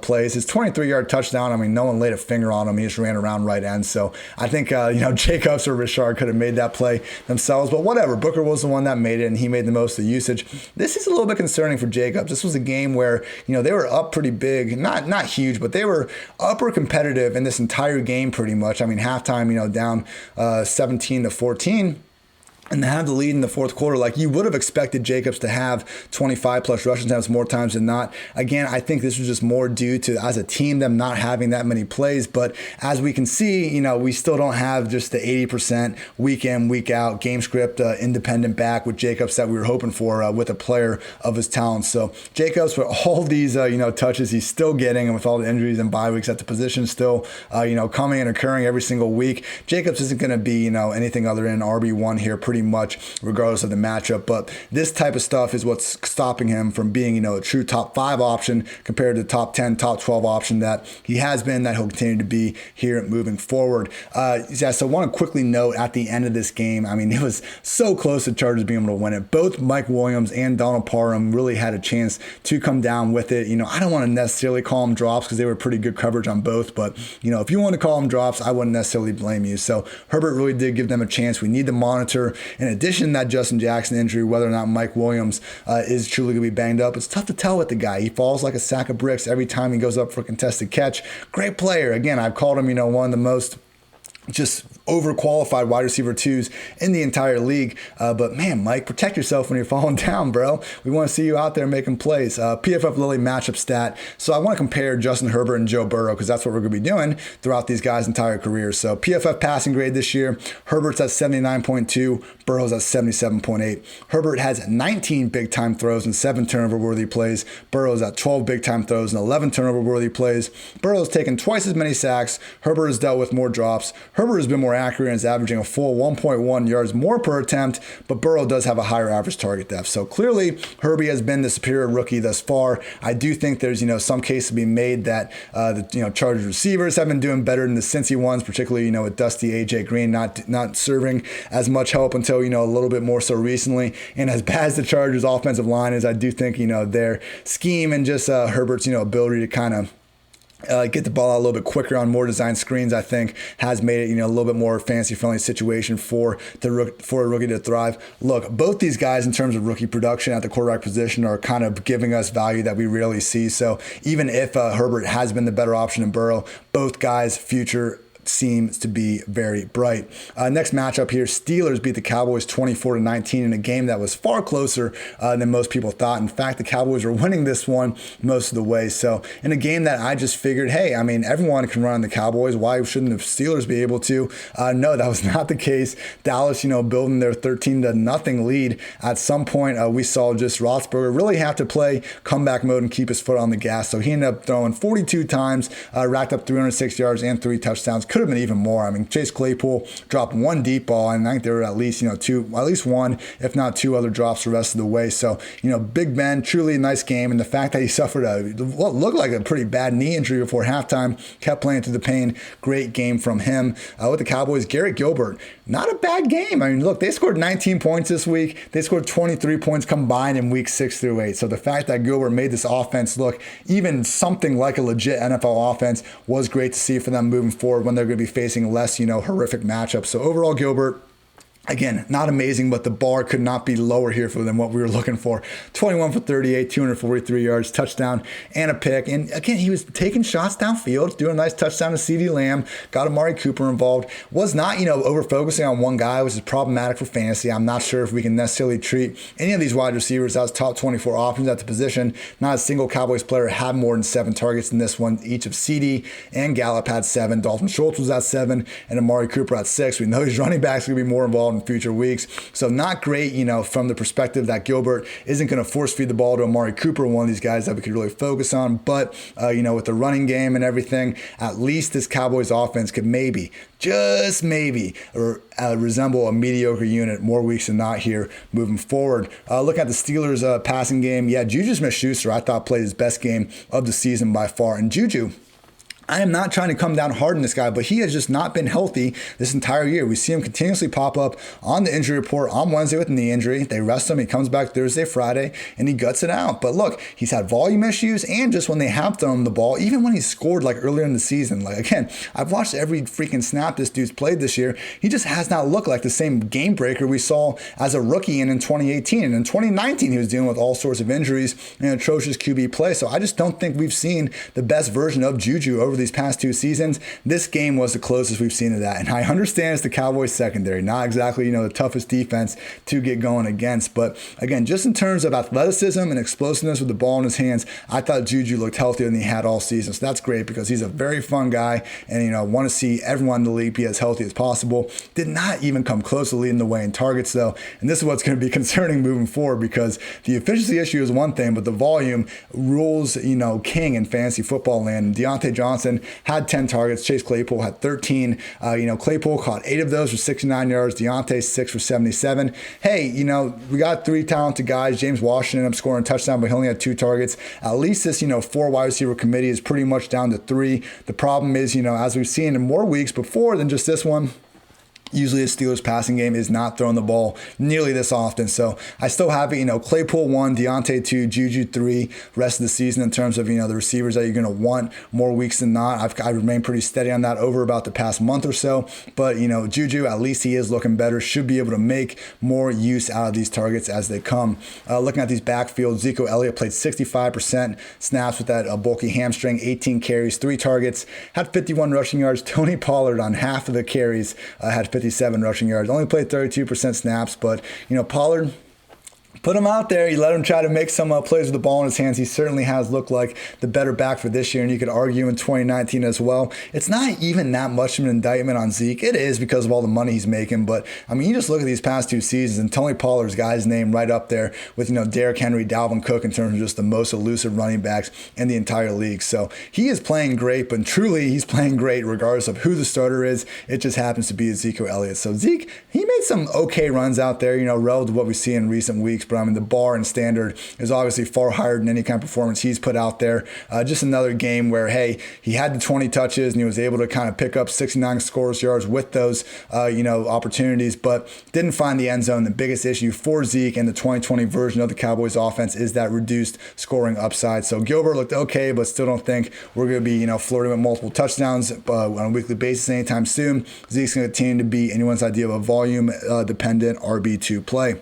plays. His 23-yard touchdown, no one laid a finger on him. He just ran around right end. So I think, Jacobs or Richard could have made that play themselves. But whatever. Booker was the one that made it, and he made the most of the usage. This is a little bit concerning for Jacobs. This was a game where, they were up pretty big. Not huge, but they were upper competitive in this entire game pretty much. Halftime, down 17-14. And to have the lead in the fourth quarter, like you would have expected Jacobs to have 25 plus rushing attempts more times than not. Again, I think this was just more due to, as a team, them not having that many plays. But as we can see, we still don't have just the 80% week in, week out game script independent back with Jacobs that we were hoping for with a player of his talent. So Jacobs, for all these touches he's still getting, and with all the injuries and bye weeks at the position still coming and occurring every single week, Jacobs isn't going to be anything other than RB1 here pretty much regardless of the matchup. But this type of stuff is what's stopping him from being a true top 5 option compared to the top 10, top 12 option that he has been, that he'll continue to be here moving forward. So I want to quickly note at the end of this game, it was so close to Chargers being able to win it. Both Mike Williams and Donald Parham really had a chance to come down with it. I don't want to necessarily call them drops because they were pretty good coverage on both, but if you want to call them drops, I wouldn't necessarily blame you. So Herbert really did give them a chance. We need to monitor in addition to that Justin Jackson injury, whether or not Mike Williams is truly going to be banged up, it's tough to tell with the guy. He falls like a sack of bricks every time he goes up for a contested catch. Great player. Again, I've called him, one of the most just overqualified wide receiver 2s in the entire league. But man, Mike, protect yourself when you're falling down, bro. We want to see you out there making plays. PFF Lily matchup stat. So I want to compare Justin Herbert and Joe Burrow because that's what we're going to be doing throughout these guys' entire careers. So PFF passing grade this year, Herbert's at 79.2, Burrow's at 77.8. Herbert has 19 big-time throws and 7 turnover-worthy plays. Burrow's at 12 big-time throws and 11 turnover-worthy plays. Burrow's taken twice as many sacks. Herbert has dealt with more drops. Herbert has been more accurate and is averaging a full 1.1 yards more per attempt, but Burrow does have a higher average target depth. So clearly, Herbie has been the superior rookie thus far. I do think there's, some case to be made that the Chargers receivers have been doing better than the Cincy ones, particularly, with Dusty AJ Green not serving as much help until, a little bit more so recently. And as bad as the Chargers offensive line is, I do think, their scheme and just Herbert's, ability to kind of get the ball out a little bit quicker on more design screens, I think, has made it, a little bit more fantasy-friendly situation for a rookie to thrive. Look, both these guys in terms of rookie production at the quarterback position are kind of giving us value that we rarely see. So even if Herbert has been the better option than Burrow, both guys' future seems to be very bright. Next matchup here, Steelers beat the Cowboys 24-19 in a game that was far closer than most people thought. In fact, the Cowboys were winning this one most of the way. So in a game that I just figured, hey, everyone can run on the Cowboys. Why shouldn't the Steelers be able to? No, that was not the case. Dallas, building their 13-0 lead. At some point, we saw just Roethlisberger really have to play comeback mode and keep his foot on the gas. So he ended up throwing 42 times, racked up 306 yards and 3 touchdowns. Could have been even more. Chase Claypool dropped 1 deep ball, and I think there were at least, at least 1, if not 2 other drops the rest of the way. So, Big Ben, truly a nice game. And the fact that he suffered what looked like a pretty bad knee injury before halftime, kept playing through the pain. Great game from him. With the Cowboys, Garrett Gilbert, not a bad game. Look, they scored 19 points this week. They scored 23 points combined in weeks 6 through 8. So the fact that Gilbert made this offense look even something like a legit NFL offense was great to see for them moving forward when they're going to be facing less, horrific matchups. So overall, Gilbert, again, not amazing, but the bar could not be lower here for them, what we were looking for. 21 for 38, 243 yards, touchdown, and a pick. And again, he was taking shots downfield, doing a nice touchdown to CeeDee Lamb, got Amari Cooper involved. Was not, over-focusing on one guy, which is problematic for fantasy. I'm not sure if we can necessarily treat any of these wide receivers as top 24 options at the position. Not a single Cowboys player had more than 7 targets in this one. Each of CeeDee and Gallup had 7. Dalton Schultz was at 7, and Amari Cooper at 6. We know his running backs are going to be more involved in future weeks. So not great, from the perspective that Gilbert isn't going to force feed the ball to Amari Cooper, one of these guys that we could really focus on. But, with the running game and everything, at least this Cowboys offense could maybe, just maybe, resemble a mediocre unit more weeks than not here moving forward. Looking at the Steelers passing game, Juju Smith-Schuster, I thought played his best game of the season by far. And Juju, I am not trying to come down hard on this guy, but he has just not been healthy this entire year. We see him continuously pop up on the injury report on Wednesday with a knee injury. They rest him. He comes back Thursday, Friday, and he guts it out. But look, he's had volume issues, and just when they have thrown him the ball, even when he scored earlier in the season. Again, I've watched every freaking snap this dude's played this year. He just has not looked like the same game breaker we saw as a rookie in 2018. And in 2019, he was dealing with all sorts of injuries and atrocious QB play. So I just don't think we've seen the best version of Juju over these past 2 seasons. This game was the closest we've seen to that. And I understand it's the Cowboys secondary, not exactly, the toughest defense to get going against. But again, just in terms of athleticism and explosiveness with the ball in his hands, I thought Juju looked healthier than he had all season. So that's great because he's a very fun guy. And, want to see everyone in the league be as healthy as possible. Did not even come close to leading the way in targets, though. And this is what's going to be concerning moving forward because the efficiency issue is one thing, but the volume rules, king in fantasy football land. Deontay Johnson had 10 targets. Chase Claypool had 13. Claypool caught 8 of those for 69 yards. Deontay 6 for 77. Hey, we got 3 talented guys. James Washington ended up scoring a touchdown, but he only had 2 targets. At least this, 4 wide receiver committee is pretty much down to 3. The problem is, as we've seen in more weeks before than just this one, Usually the Steelers passing game is not throwing the ball nearly this often. So I still have it, Claypool 1, Deontay 2, Juju 3, rest of the season in terms of, the receivers that you're going to want more weeks than not. I remain pretty steady on that over about the past month or so. But, Juju, at least he is looking better, should be able to make more use out of these targets as they come. Looking at these backfields, Ezekiel Elliott played 65% snaps with that bulky hamstring, 18 carries, 3 targets, had 51 rushing yards. Tony Pollard on half of the carries had 57 rushing yards. Only played 32% snaps, but, Pollard, put him out there. You let him try to make some plays with the ball in his hands. He certainly has looked like the better back for this year, and you could argue in 2019 as well. It's not even that much of an indictment on Zeke. It is because of all the money he's making, but, you just look at these past 2 seasons, and Tony Pollard's got his name right up there with, Derrick Henry, Dalvin Cook in terms of just the most elusive running backs in the entire league. So he is playing great, but truly he's playing great regardless of who the starter is. It just happens to be Ezekiel Elliott. So Zeke, he made some okay runs out there, relative to what we see in recent weeks, but the bar and standard is obviously far higher than any kind of performance he's put out there. Just another game where, hey, he had the 20 touches and he was able to kind of pick up 69 scores yards with those, opportunities, but didn't find the end zone. The biggest issue for Zeke and the 2020 version of the Cowboys offense is that reduced scoring upside. So Gilbert looked okay, but still don't think we're going to be, flirting with multiple touchdowns on a weekly basis anytime soon. Zeke's going to continue to be anyone's idea of a volume dependent RB2 play.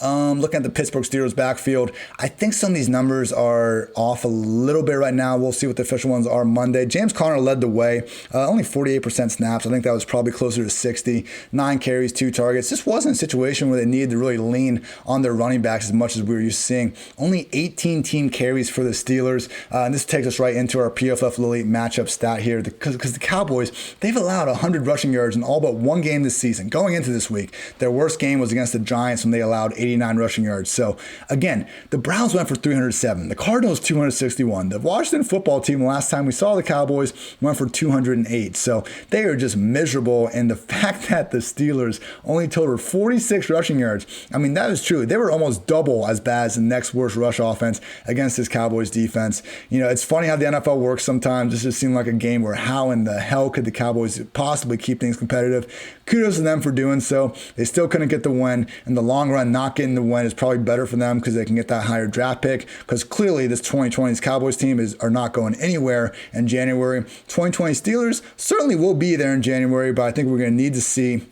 Looking at the Pittsburgh Steelers backfield, I think some of these numbers are off a little bit right now. We'll see what the official ones are Monday. James Conner led the way, only 48% snaps. I think that was probably closer to 60. 9 carries, 2 targets. This wasn't a situation where they needed to really lean on their running backs as much as we were used to seeing. Only 18 team carries for the Steelers, and this takes us right into our PFF Lily matchup stat here, because the Cowboys, they've allowed 100 rushing yards in all but one game this season. Going into this week, their worst game was against the Giants when they allowed 89 rushing yards. So again, the Browns went for 307, the Cardinals 261, the Washington football team, the last time we saw the Cowboys, went for 208. So they are just miserable, and the fact that the Steelers only totaled 46 rushing yards, that is true. They were almost double as bad as the next worst rush offense against this Cowboys defense. It's funny how the NFL works sometimes. This just seemed like a game where how in the hell could the Cowboys possibly keep things competitive? Kudos to them for doing so. They still couldn't get the win. In the long run, not getting the win is probably better for them because they can get that higher draft pick, because clearly this 2020's Cowboys team are not going anywhere in January. 2020 Steelers certainly will be there in January, but I think we're going to need to see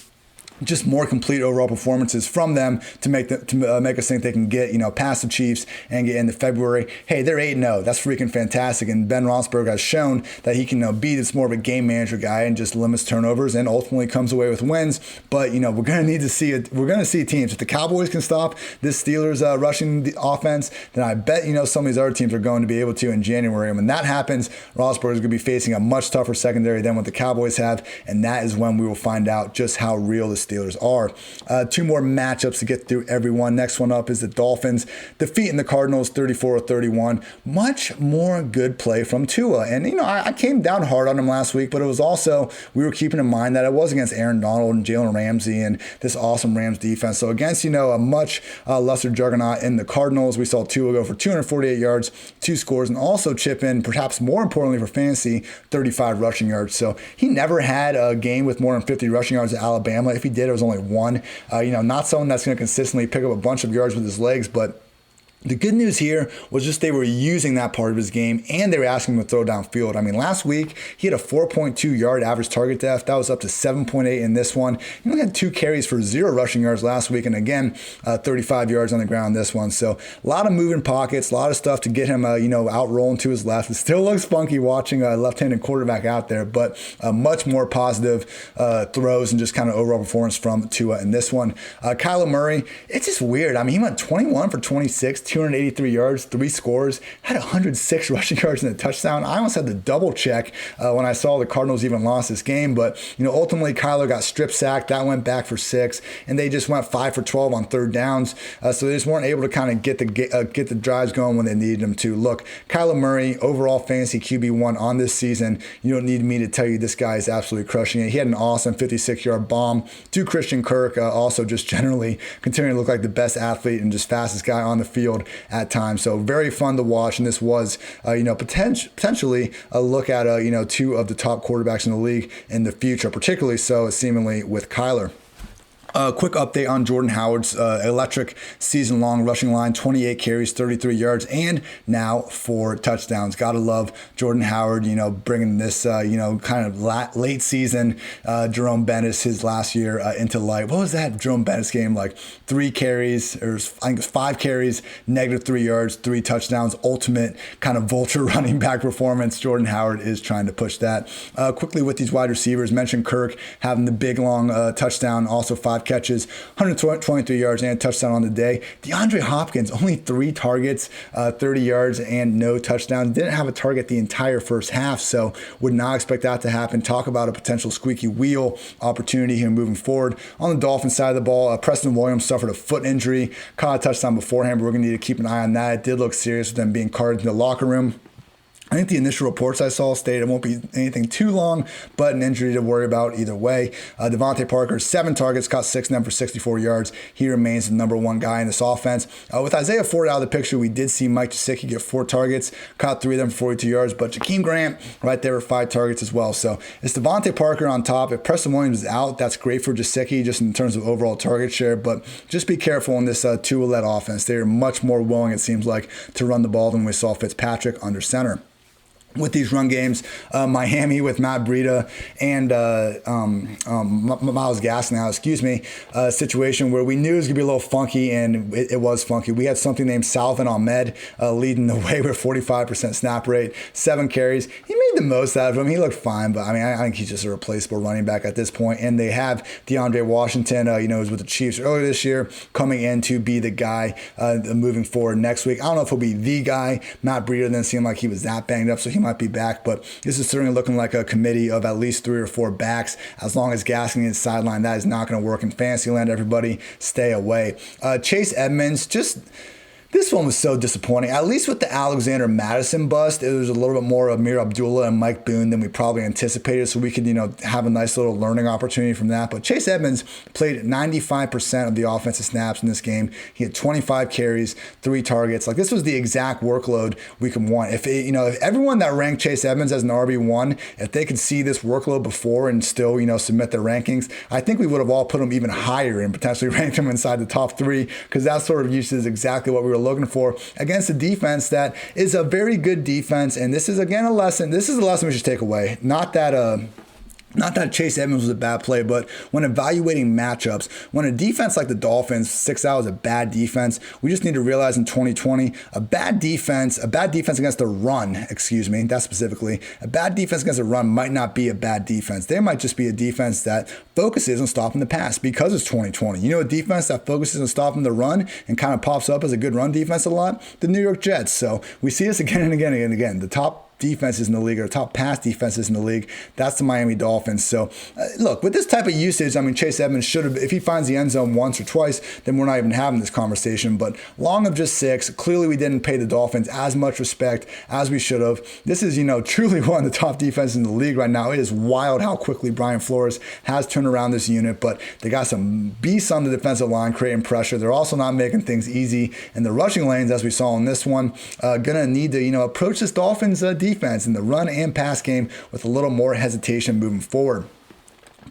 just more complete overall performances from them to make us think they can get past the Chiefs and get into February. Hey, they're 8-0. That's freaking fantastic. And Ben Roethlisberger has shown that he can be this more of a game manager guy and just limits turnovers and ultimately comes away with wins. But we're going to need to see it. We're going to see teams. If the Cowboys can stop this Steelers rushing the offense, then I bet some of these other teams are going to be able to in January. And when that happens, Roethlisberger is going to be facing a much tougher secondary than what the Cowboys have, and that is when we will find out just how real the Steelers are. 2 more matchups to get through, everyone. Next one up is the Dolphins defeating the Cardinals 34-31. Much more good play from Tua. And, I came down hard on him last week, but it was also, we were keeping in mind that it was against Aaron Donald and Jalen Ramsey and this awesome Rams defense. So against, a much lesser juggernaut in the Cardinals, we saw Tua go for 248 yards, 2 scores, and also chip in, perhaps more importantly for fantasy, 35 rushing yards. So he never had a game with more than 50 rushing yards at Alabama. If he did, it was only 1. Not someone that's going to consistently pick up a bunch of yards with his legs, but the good news here was just they were using that part of his game, and they were asking him to throw downfield. Last week, he had a 4.2 yard average target depth. That was up to 7.8 in this one. He only had 2 carries for 0 rushing yards last week, and again, 35 yards on the ground this one. So a lot of moving pockets, a lot of stuff to get him, out rolling to his left. It still looks funky watching a left-handed quarterback out there, but much more positive throws and just kind of overall performance from Tua in this one. Kyla Murray, it's just weird. He went 21 for 26, 283 yards, 3 scores, had 106 rushing yards and a touchdown. I almost had to double check when I saw the Cardinals even lost this game, but ultimately Kyler got strip sacked. That went back for 6, and they just went 5 for 12 on 3rd downs. So they just weren't able to kind of get the drives going when they needed them to. Look, Kyler Murray, overall fantasy QB1 on this season. You don't need me to tell you this guy is absolutely crushing it. He had an awesome 56-yard bomb to Christian Kirk, also just generally continuing to look like the best athlete and just fastest guy on the field. field at times. So very fun to watch. And this was, potentially a look at, two of the top quarterbacks in the league in the future, particularly so seemingly with Kyler. A quick update on Jordan Howard's electric season-long rushing line, 28 carries, 33 yards, and now 4 touchdowns. Gotta love Jordan Howard, bringing this, kind of late season Jerome Bettis, his last year, into light. What was that Jerome Bettis game like? 3 carries, or I think it was 5 carries, -3 yards, 3 touchdowns, ultimate kind of vulture running back performance. Jordan Howard is trying to push that. Quickly with these wide receivers, mentioned Kirk having the big, long touchdown, also 5 catches, 123 yards and a touchdown on the day. DeAndre Hopkins, only 3 targets, 30 yards and no touchdowns. Didn't have a target the entire first half, so would not expect that to happen. Talk about a potential squeaky wheel opportunity here moving forward. On the Dolphins side of the ball, Preston Williams suffered a foot injury, caught a touchdown beforehand, but we're going to need to keep an eye on that. It did look serious with them being carted in the locker room. I think the initial reports I saw stated it won't be anything too long, but an injury to worry about either way. Devonte Parker, 7 targets, caught 6 of them for 64 yards. He remains the number 1 guy in this offense. With Isaiah Ford out of the picture, we did see Mike Gesicki get 4 targets, caught 3 of them for 42 yards, but Jakeem Grant right there with 5 targets as well. So it's Devonte Parker on top. If Preston Williams is out, that's great for Gesicki just in terms of overall target share, but just be careful in this Tua-led offense. They're much more willing, it seems like, to run the ball than we saw Fitzpatrick under center. With these run games, Miami with Matt Breida and Myles Gaskin situation where we knew it was going to be a little funky, and it was funky. We had something named Salvin Ahmed leading the way with 45% snap rate, 7 carries. He made the most out of him. He looked fine, but I think he's just a replaceable running back at this point. And they have Deandre Washington, who's with the Chiefs earlier this year, coming in to be the guy moving forward next week. I don't know if he'll be the guy. Matt Breida didn't seem like he was that banged up, so he might be back, but this is certainly looking like a committee of at least 3 or 4 backs. As long as Gaskin is sidelined, that is not going to work in fantasy land. Everybody stay away. Chase Edmonds, this one was so disappointing. At least with the Alexander Madison bust, it was a little bit more of Amir Abdullah and Mike Boone than we probably anticipated, so we could, have a nice little learning opportunity from that. But Chase Edmonds played 95% of the offensive snaps in this game. He had 25 carries, 3 targets. Like, this was the exact workload we could want. If everyone that ranked Chase Edmonds as an RB1, if they could see this workload before and still, submit their rankings, I think we would have all put him even higher and potentially ranked him inside the top 3, because that sort of usage is exactly what we were looking for against a defense that is a very good defense. And this is, again, a lesson. This is a lesson we should take away. Not that Chase Edmonds was a bad play, but when evaluating matchups, when a defense like the Dolphins sticks out as a bad defense, we just need to realize in 2020, a bad defense against the run, that specifically, a bad defense against the run might not be a bad defense. They might just be a defense that focuses on stopping the pass because it's 2020. A defense that focuses on stopping the run and kind of pops up as a good run defense a lot? The New York Jets. So we see this again and again and again. The top defenses in the league, or top pass defenses in the league, that's the Miami Dolphins. So look, with this type of usage, Chase Edmonds should have, if he finds the end zone once or twice, then we're not even having this conversation. But long of just 6, clearly we didn't pay the Dolphins as much respect as we should have. This is, truly one of the top defenses in the league right now. It is wild how quickly Brian Flores has turned around this unit, but they got some beasts on the defensive line creating pressure. They're also not making things easy in the rushing lanes, as we saw in this one. Gonna need to, approach this Dolphins defense in the run and pass game with a little more hesitation moving forward.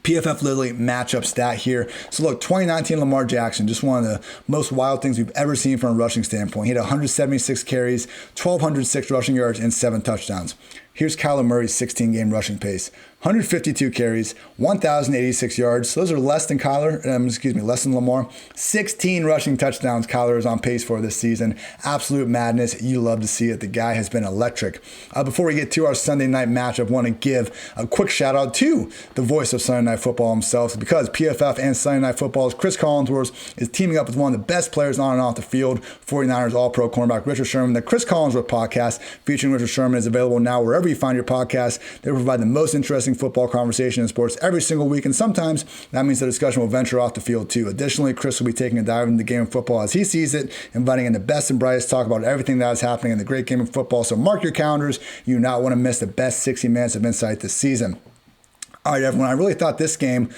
PFF Literally matchup stat here. So look, 2019 Lamar Jackson, just one of the most wild things we've ever seen from a rushing standpoint. He had 176 carries, 1,206 rushing yards, and 7 touchdowns. Here's Kyla Murray's 16-game rushing pace. 152 carries, 1,086 yards. Those are less than less than Lamar. 16 rushing touchdowns Kyler is on pace for this season. Absolute madness. You love to see it. The guy has been electric. Before we get to our Sunday night matchup, I want to give a quick shout out to the voice of Sunday Night Football himself, because PFF and Sunday Night Football's Chris Collinsworth is teaming up with one of the best players on and off the field, 49ers All-Pro cornerback Richard Sherman. The Chris Collinsworth podcast featuring Richard Sherman is available now wherever you find your podcast. They provide the most interesting football conversation in sports every single week, and sometimes that means the discussion will venture off the field too. Additionally, Chris will be taking a dive into the game of football as he sees it, inviting in the best and brightest to talk about everything that is happening in the great game of football. So mark your calendars. You do not want to miss the best 60 minutes of insight this season. All right, everyone, I really thought this game,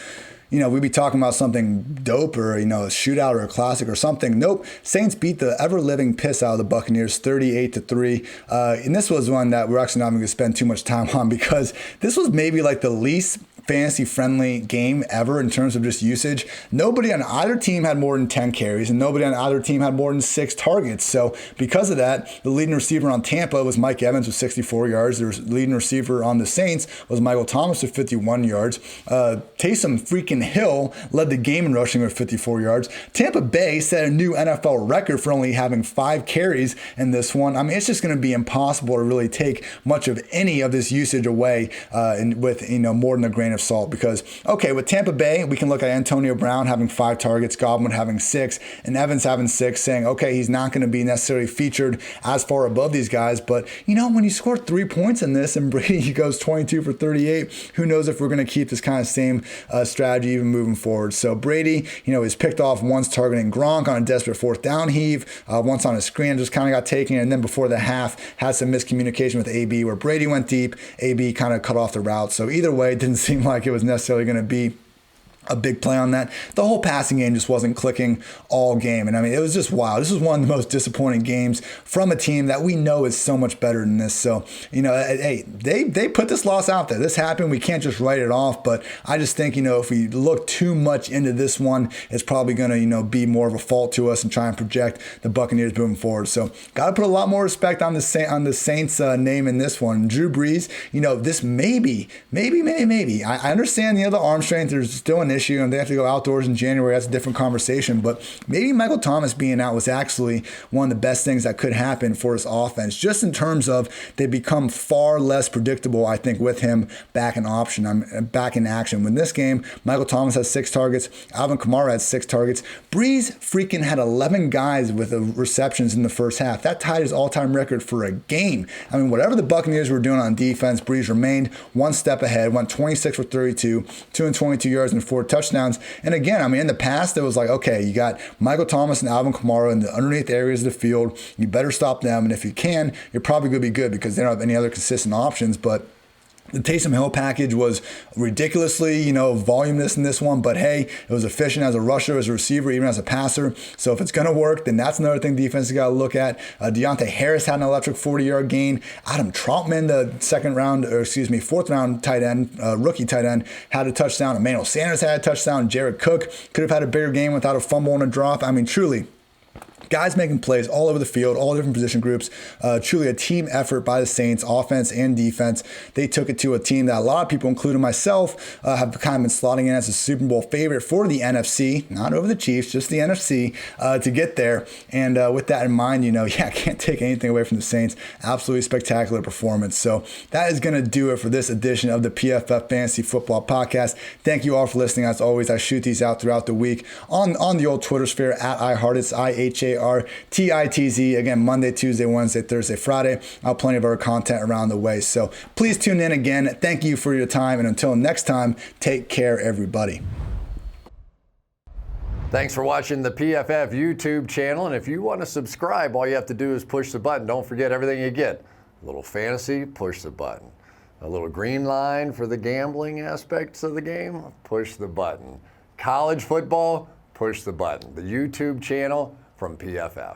we'd be talking about something dope or, a shootout or a classic or something. Nope. Saints beat the ever-living piss out of the Buccaneers 38-3. And this was one that we're actually not even going to spend too much time on because this was maybe like the least fantasy-friendly game ever in terms of just usage. Nobody on either team had more than 10 carries, and nobody on either team had more than 6 targets. So because of that, the leading receiver on Tampa was Mike Evans with 64 yards. The leading receiver on the Saints was Michael Thomas with 51 yards. Taysom freaking Hill led the game in rushing with 54 yards. Tampa Bay set a new NFL record for only having 5 carries in this one. I mean, it's just going to be impossible to really take much of any of this usage away with more than a grain of salt because, okay, with Tampa Bay, we can look at Antonio Brown having 5 targets, Godwin having 6, and Evans having 6, saying, okay, he's not going to be necessarily featured as far above these guys. But, when you score 3 points in this and Brady goes 22 for 38, who knows if we're going to keep this kind of same strategy even moving forward. So Brady, is picked off once targeting Gronk on a desperate 4th down heave, once on a screen, just kind of got taken, and then before the half, had some miscommunication with AB where Brady went deep, AB kind of cut off the route. So either way, it didn't seem like it was necessarily going to be a big play on that. The whole passing game just wasn't clicking all game. And I mean, it was just wild. This was one of the most disappointing games from a team that we know is so much better than this. So, hey, they put this loss out there. This happened. We can't just write it off. But I just think, if we look too much into this one, it's probably going to, be more of a fault to us and try and project the Buccaneers moving forward. So got to put a lot more respect on the Saints name in this one. Drew Brees, this maybe. I understand, the arm strength. There's still an issue and they have to go outdoors in January. That's a different conversation. But maybe Michael Thomas being out was actually one of the best things that could happen for this offense, just in terms of they become far less predictable, I think, with him back in action. When this game, Michael Thomas has 6 targets. Alvin Kamara had 6 targets. Brees freaking had 11 guys with receptions in the first half. That tied his all-time record for a game. I mean, whatever the Buccaneers were doing on defense, Brees remained one step ahead, went 26 for 32, 222 yards and 4 touchdowns. And again, I mean, in the past, it was like, okay, you got Michael Thomas and Alvin Kamara in the underneath areas of the field. You better stop them. And if you can, you're probably going to be good because they don't have any other consistent options. But the Taysom Hill package was ridiculously, voluminous in this one, but hey, it was efficient as a rusher, as a receiver, even as a passer. So if it's going to work, then that's another thing defense has got to look at. Deontay Harris had an electric 40-yard gain. Adam Troutman, the 4th round tight end, rookie tight end, had a touchdown. Emmanuel Sanders had a touchdown. Jared Cook could have had a bigger game without a fumble and a drop. I mean, truly, guys making plays all over the field, all different position groups. Truly a team effort by the Saints, offense and defense. They took it to a team that a lot of people, including myself, have kind of been slotting in as a Super Bowl favorite for the NFC, not over the Chiefs, just the NFC, to get there. And with that in mind, I can't take anything away from the Saints. Absolutely spectacular performance. So that is going to do it for this edition of the PFF Fantasy Football Podcast. Thank you all for listening. As always, I shoot these out throughout the week on the old Twitter sphere at iHartitz, IHARTITZ. Again, Monday, Tuesday, Wednesday, Thursday, Friday. I'll have plenty of other content around the way. So please tune in again. Thank you for your time. And until next time, take care, everybody. Thanks for watching the PFF YouTube channel. And if you want to subscribe, all you have to do is push the button. Don't forget everything you get. A little fantasy, push the button. A little green line for the gambling aspects of the game, push the button. College football, push the button. The YouTube channel from PFF.